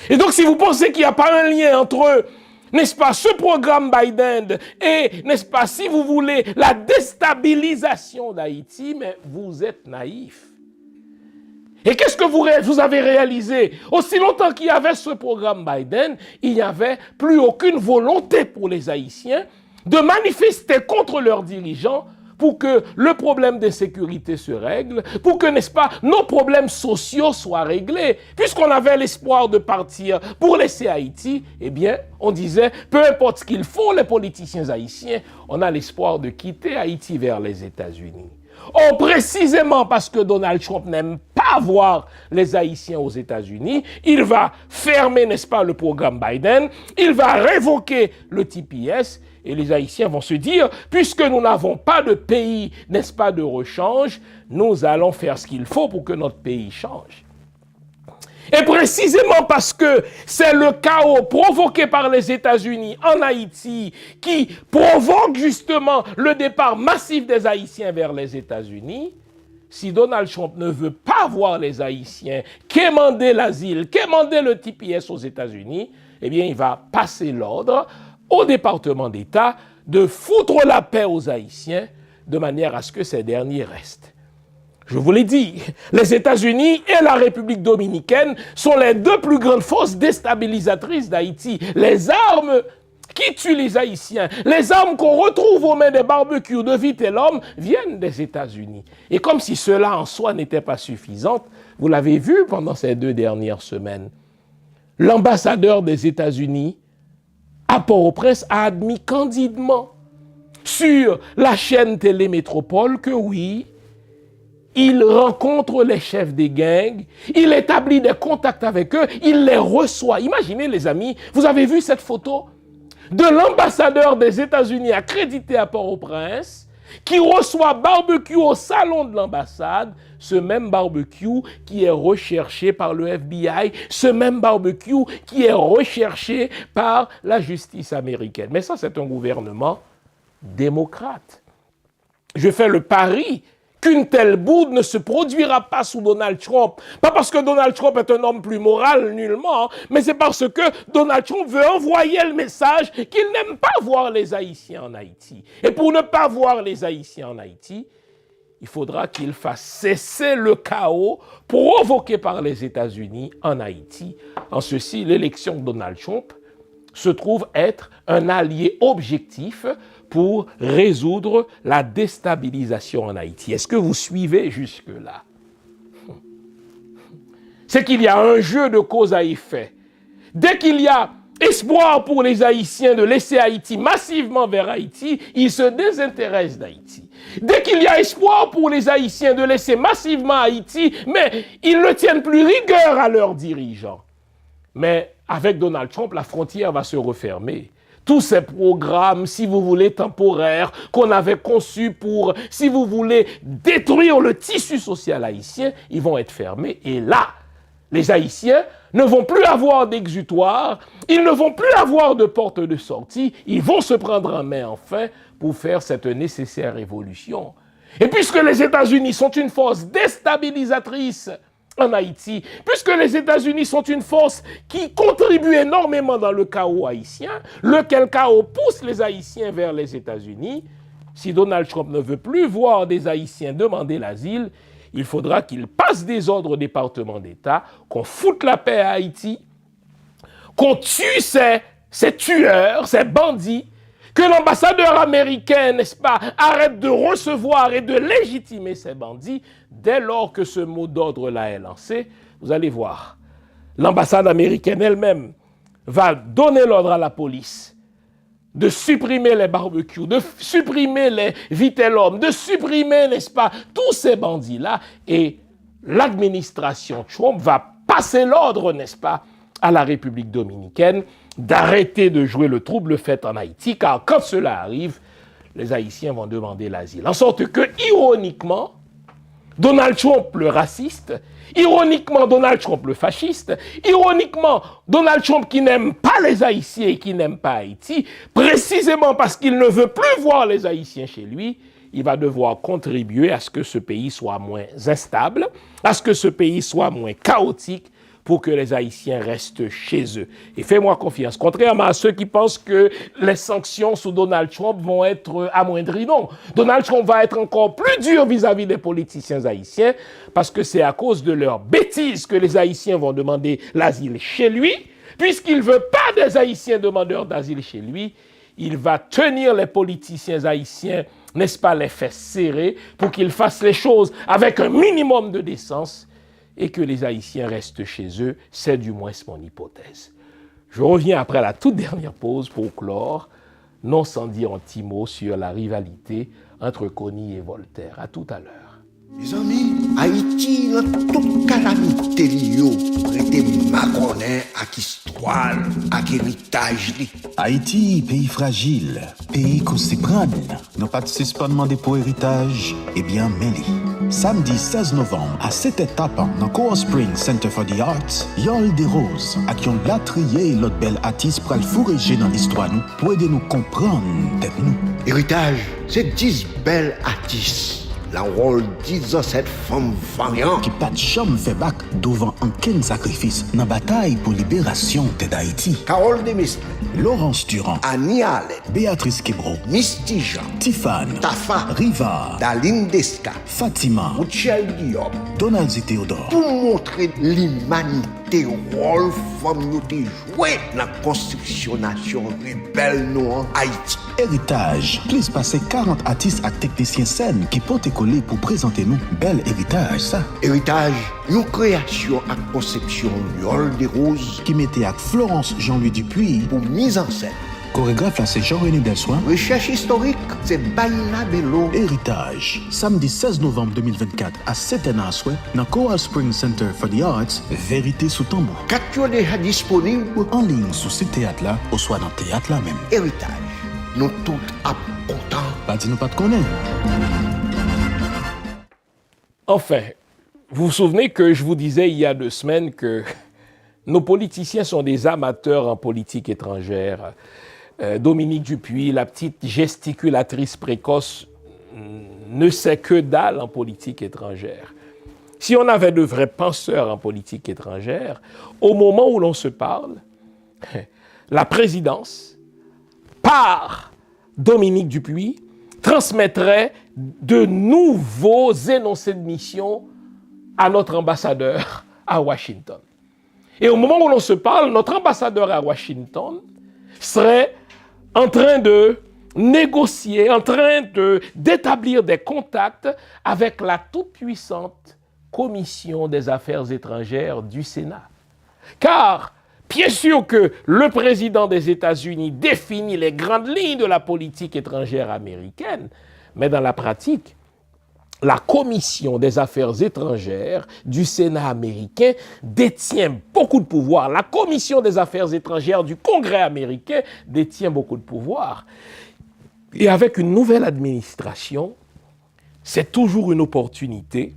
Et donc, si vous pensez qu'il n'y a pas un lien entre, n'est-ce pas, ce programme Biden et, n'est-ce pas, si vous voulez, la déstabilisation d'Haïti, mais vous êtes naïf. Et qu'est-ce que vous avez réalisé? Aussi longtemps qu'il y avait ce programme Biden, il n'y avait plus aucune volonté pour les Haïtiens de manifester contre leurs dirigeants pour que le problème d'insécurité se règle, pour que, n'est-ce pas, nos problèmes sociaux soient réglés. Puisqu'on avait l'espoir de partir pour laisser Haïti, eh bien, on disait, peu importe ce qu'ils font, les politiciens haïtiens, on a l'espoir de quitter Haïti vers les États-Unis. Or, précisément parce que Donald Trump n'aime pas voir les Haïtiens aux États-Unis, il va fermer, n'est-ce pas, le programme Biden, il va révoquer le TPS, et les Haïtiens vont se dire, puisque nous n'avons pas de pays, n'est-ce pas, de rechange, nous allons faire ce qu'il faut pour que notre pays change. Et précisément parce que c'est le chaos provoqué par les États-Unis en Haïti qui provoque justement le départ massif des Haïtiens vers les États-Unis, si Donald Trump ne veut pas voir les Haïtiens quémander l'asile, quémander le TPS aux États-Unis, eh bien, il va passer l'ordre au département d'État de foutre la paix aux Haïtiens de manière à ce que ces derniers restent. Je vous l'ai dit, les États-Unis et la République dominicaine sont les 2 plus grandes forces déstabilisatrices d'Haïti. Les armes qui tue les Haïtiens. Les armes qu'on retrouve aux mains des barbecues de Vitellum viennent des États-Unis. Et comme si cela en soi n'était pas suffisant, vous l'avez vu pendant ces 2 dernières semaines, l'ambassadeur des États-Unis à Port-au-Prince a admis candidement sur la chaîne Télémétropole que oui, il rencontre les chefs des gangs, il établit des contacts avec eux, il les reçoit. Imaginez les amis, vous avez vu cette photo de l'ambassadeur des États-Unis accrédité à Port-au-Prince qui reçoit barbecue au salon de l'ambassade, ce même barbecue qui est recherché par le FBI, ce même barbecue qui est recherché par la justice américaine. Mais ça, c'est un gouvernement démocrate. Je fais le pari qu'une telle boude ne se produira pas sous Donald Trump. Pas parce que Donald Trump est un homme plus moral, nullement, mais c'est parce que Donald Trump veut envoyer le message qu'il n'aime pas voir les Haïtiens en Haïti. Et pour ne pas voir les Haïtiens en Haïti, il faudra qu'il fasse cesser le chaos provoqué par les États-Unis en Haïti. En ceci, l'élection de Donald Trump se trouve être un allié objectif pour résoudre la déstabilisation en Haïti. Est-ce que vous suivez jusque-là? C'est qu'il y a un jeu de cause à effet. Dès qu'il y a espoir pour les Haïtiens de laisser Haïti massivement vers Haïti, ils se désintéressent d'Haïti. Dès qu'il y a espoir pour les Haïtiens de laisser massivement Haïti, mais ils ne tiennent plus rigueur à leurs dirigeants. Mais avec Donald Trump, la frontière va se refermer. Tous ces programmes, si vous voulez, temporaires, qu'on avait conçus pour, si vous voulez, détruire le tissu social haïtien, ils vont être fermés. Et là, les Haïtiens ne vont plus avoir d'exutoire, ils ne vont plus avoir de porte de sortie, ils vont se prendre en main enfin pour faire cette nécessaire révolution. Et puisque les États-Unis sont une force déstabilisatrice en Haïti, puisque les États-Unis sont une force qui contribue énormément dans le chaos haïtien, lequel chaos pousse les Haïtiens vers les États-Unis, si Donald Trump ne veut plus voir des Haïtiens demander l'asile, il faudra qu'il passe des ordres au département d'État, qu'on foute la paix à Haïti, qu'on tue ces tueurs, ces bandits, que l'ambassadeur américain, n'est-ce pas, arrête de recevoir et de légitimer ces bandits. Dès lors que ce mot d'ordre-là est lancé, vous allez voir, l'ambassade américaine elle-même va donner l'ordre à la police de supprimer les barbecues, de supprimer les Vitellum, de supprimer, n'est-ce pas, tous ces bandits-là. Et l'administration Trump va passer l'ordre, n'est-ce pas, à la République dominicaine d'arrêter de jouer le trouble fait en Haïti, car quand cela arrive, les Haïtiens vont demander l'asile. En sorte que, ironiquement, Donald Trump le raciste, ironiquement Donald Trump le fasciste, ironiquement Donald Trump qui n'aime pas les Haïtiens et qui n'aime pas Haïti, précisément parce qu'il ne veut plus voir les Haïtiens chez lui, il va devoir contribuer à ce que ce pays soit moins instable, à ce que ce pays soit moins chaotique, pour que les Haïtiens restent chez eux. Et fais-moi confiance, contrairement à ceux qui pensent que les sanctions sous Donald Trump vont être amoindries, non. Donald Trump va être encore plus dur vis-à-vis des politiciens haïtiens, parce que c'est à cause de leurs bêtises que les Haïtiens vont demander l'asile chez lui. Puisqu'il ne veut pas des Haïtiens demandeurs d'asile chez lui, il va tenir les politiciens haïtiens, n'est-ce pas, les fesses serrées, pour qu'ils fassent les choses avec un minimum de décence, et que les Haïtiens restent chez eux, c'est du moins mon hypothèse. Je reviens après la toute dernière pause pour clore, non sans dire un petit mot sur la rivalité entre Connie et Voltaire. À tout à l'heure. Mes amis, Haïti, dans toute calamité, prêté Maconet à histoire, à héritage. Haïti, pays fragile, pays qu'on s'y prend. Nous pas de suspendement des pour héritage, eh bien, mêlé. Samedi 16 novembre, à cette étape, dans Coral Spring Center for the Arts, Yol des Roses, à qui on l'a trié l'autre belle artiste pour le fourrager dans l'histoire, nous, pour aider nous comprendre, tête nous. Héritage, c'est 10 belles artistes. La rôle 10 ans cette femme variante. Qui pas de chambre fait bac devant un ken sacrifice dans la bataille pour libération d'Haïti. Carole Demestre, Laurence Durand, Annie Allen, Béatrice Kebro, Misty Jean, Tiffane, Tafa, Riva, Daline Desca, Fatima, Michel Guillaume. Donald Théodore. Pour montrer l'humanité l'humanité rôle femme nous te joué dans la construction nation rebelle nous en Haïti. Héritage, plus passer 40 artistes et techniciens scènes qui portent collé pour présenter nous bel héritage ça. Héritage, une création à conception Yol des Roses Qui mettait avec Florence Jean-Louis Dupuis, pour mise en scène. chorégraphe là c'est Jean-René Delsoin. Recherche historique, c'est Baila Bello. Héritage, samedi 16 novembre 2024 à 7h à souhait dans Coral Springs Center for the Arts, Vérité sous tambour. Quatre déjà disponible. En ligne sur ce théâtre là, ou soit dans le théâtre là même. Héritage, nous tous à content. Pas dit nous pas de connaître. Enfin, vous vous souvenez que je vous disais il y a 2 semaines que nos politiciens sont des amateurs en politique étrangère. Dominique Dupuis, la petite gesticulatrice précoce, ne sait que dalle en politique étrangère. Si on avait de vrais penseurs en politique étrangère, au moment où l'on se parle, la présidence, par Dominique Dupuis, transmettrait de nouveaux énoncés de mission à notre ambassadeur à Washington. Et au moment où l'on se parle, notre ambassadeur à Washington serait en train de négocier, en train d'établir des contacts avec la toute-puissante Commission des affaires étrangères du Sénat. Car, bien sûr que le président des États-Unis définit les grandes lignes de la politique étrangère américaine, mais dans la pratique, la Commission des affaires étrangères du Sénat américain détient beaucoup de pouvoir. La Commission des affaires étrangères du Congrès américain détient beaucoup de pouvoir. Et avec une nouvelle administration, c'est toujours une opportunité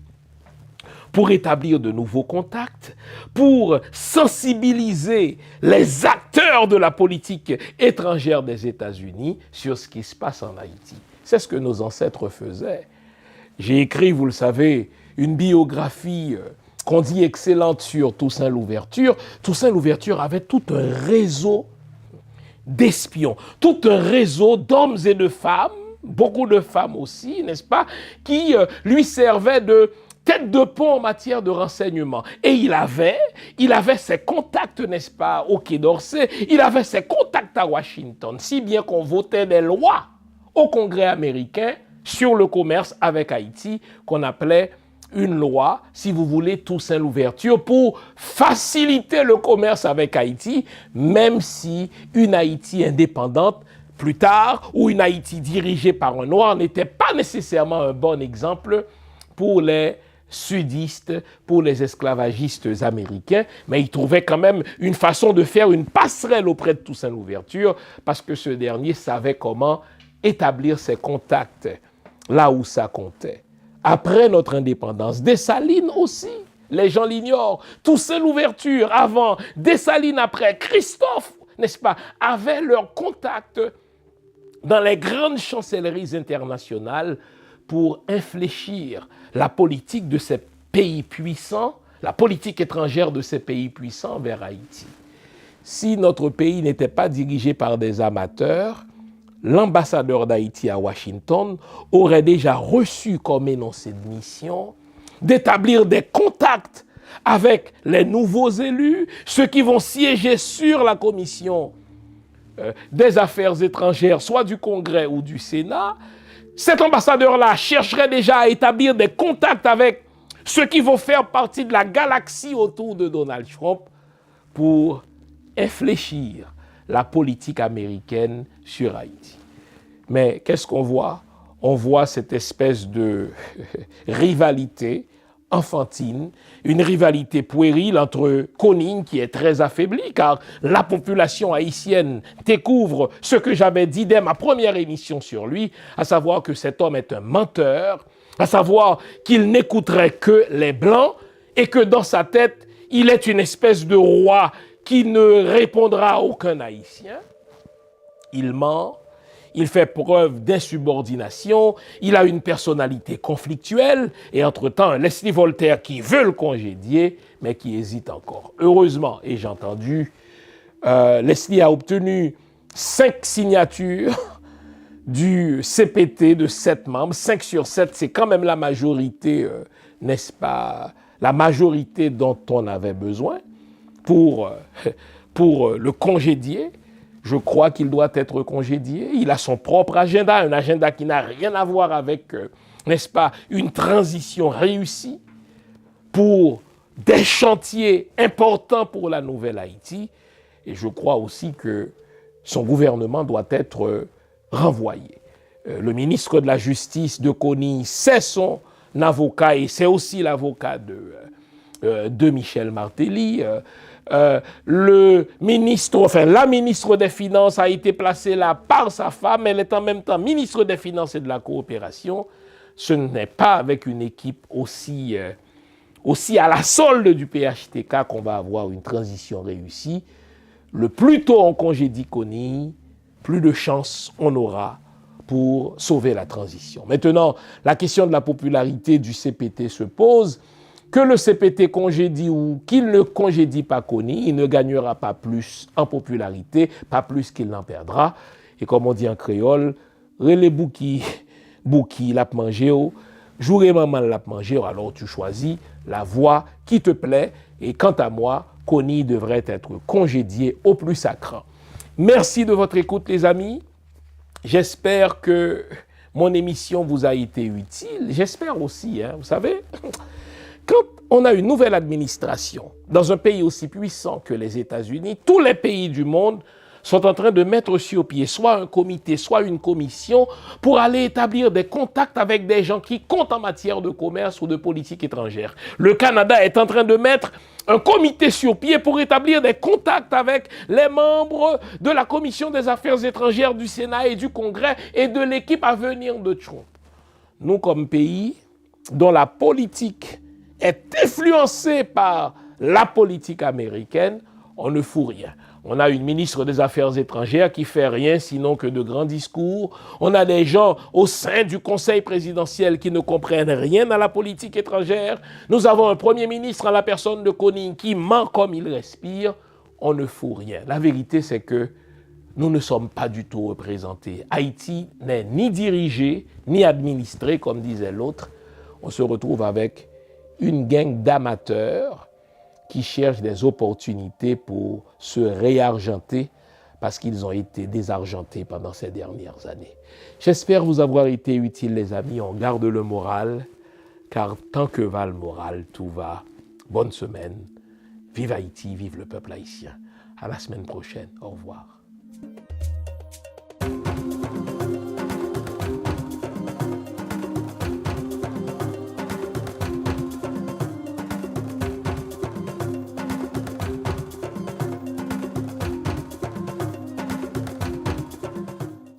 pour établir de nouveaux contacts, pour sensibiliser les acteurs de la politique étrangère des États-Unis sur ce qui se passe en Haïti. C'est ce que nos ancêtres faisaient. J'ai écrit, vous le savez, une biographie qu'on dit excellente sur Toussaint Louverture. Toussaint Louverture avait tout un réseau d'espions, tout un réseau d'hommes et de femmes, beaucoup de femmes aussi, n'est-ce pas, qui lui servaient de tête de pont en matière de renseignement. Et il avait ses contacts, n'est-ce pas, au Quai d'Orsay, il avait ses contacts à Washington, si bien qu'on votait des lois au Congrès américain sur le commerce avec Haïti, qu'on appelait une loi, si vous voulez, Toussaint Louverture, pour faciliter le commerce avec Haïti, même si une Haïti indépendante, plus tard, ou une Haïti dirigée par un Noir, n'était pas nécessairement un bon exemple pour les sudistes, pour les esclavagistes américains, mais il trouvait quand même une façon de faire une passerelle auprès de Toussaint Louverture, parce que ce dernier savait comment établir ses contacts là où ça comptait. Après notre indépendance, Dessalines aussi, les gens l'ignorent, Toussaint Louverture avant, Dessalines après, Christophe, n'est-ce pas, avaient leurs contacts dans les grandes chancelleries internationales pour infléchir la politique de ces pays puissants, la politique étrangère de ces pays puissants vers Haïti. Si notre pays n'était pas dirigé par des amateurs, l'ambassadeur d'Haïti à Washington aurait déjà reçu comme énoncé de mission d'établir des contacts avec les nouveaux élus, ceux qui vont siéger sur la commission des affaires étrangères, soit du Congrès ou du Sénat. Cet ambassadeur-là chercherait déjà à établir des contacts avec ceux qui vont faire partie de la galaxie autour de Donald Trump pour infléchir la politique américaine sur Haïti. Mais qu'est-ce qu'on voit? On voit cette espèce de rivalité enfantine, une rivalité puérile entre Koning, qui est très affaibli, car la population haïtienne découvre ce que j'avais dit dès ma première émission sur lui, à savoir que cet homme est un menteur, à savoir qu'il n'écouterait que les Blancs, et que dans sa tête, il est une espèce de roi qui ne répondra à aucun Haïtien. Il ment, il fait preuve d'insubordination, il a une personnalité conflictuelle, et entre-temps, un Leslie Voltaire qui veut le congédier, mais qui hésite encore. Heureusement, et j'ai entendu, Leslie a obtenu 5 signatures du CPT de 7 membres. 5 sur 7, c'est quand même la majorité, n'est-ce pas, la majorité dont on avait besoin. pour le congédier. Je crois qu'il doit être congédié. Il a son propre agenda, un agenda qui n'a rien à voir avec, n'est-ce pas, une transition réussie pour des chantiers importants pour la nouvelle Haïti. Et je crois aussi que son gouvernement doit être renvoyé. Le ministre de la Justice de Kony, c'est son avocat et c'est aussi l'avocat de Michel Martelly. La ministre des Finances a été placée là par sa femme. Elle est en même temps ministre des Finances et de la Coopération. Ce n'est pas avec une équipe aussi à la solde du PHTK qu'on va avoir une transition réussie. Le plus tôt on congédie Kony, plus de chances on aura pour sauver la transition. Maintenant, la question de la popularité du CPT se pose. Que le CPT congédie ou qu'il ne congédie pas Kony, il ne gagnera pas plus en popularité, pas plus qu'il n'en perdra. Et comme on dit en créole, relé bouki l'a mangé, jouré maman l'a mangé, alors tu choisis la voie qui te plaît. Et quant à moi, Kony devrait être congédié au plus sacrant. Merci de votre écoute, les amis. J'espère que mon émission vous a été utile. J'espère aussi, vous savez, quand on a une nouvelle administration dans un pays aussi puissant que les États-Unis, tous les pays du monde sont en train de mettre sur pied soit un comité, soit une commission pour aller établir des contacts avec des gens qui comptent en matière de commerce ou de politique étrangère. Le Canada est en train de mettre un comité sur pied pour établir des contacts avec les membres de la Commission des Affaires étrangères du Sénat et du Congrès et de l'équipe à venir de Trump. Nous, comme pays dont la politique est influencée par la politique américaine, on ne fout rien. On a une ministre des Affaires étrangères qui fait rien sinon que de grands discours. On a des gens au sein du Conseil présidentiel qui ne comprennent rien à la politique étrangère. Nous avons un Premier ministre en la personne de Kony qui ment comme il respire. On ne fout rien. La vérité, c'est que nous ne sommes pas du tout représentés. Haïti n'est ni dirigé, ni administré, comme disait l'autre. On se retrouve avec une gang d'amateurs qui cherchent des opportunités pour se réargenter parce qu'ils ont été désargentés pendant ces dernières années. J'espère vous avoir été utile, les amis. On garde le moral, car tant que va le moral, tout va. Bonne semaine. Vive Haïti, vive le peuple haïtien. À la semaine prochaine. Au revoir.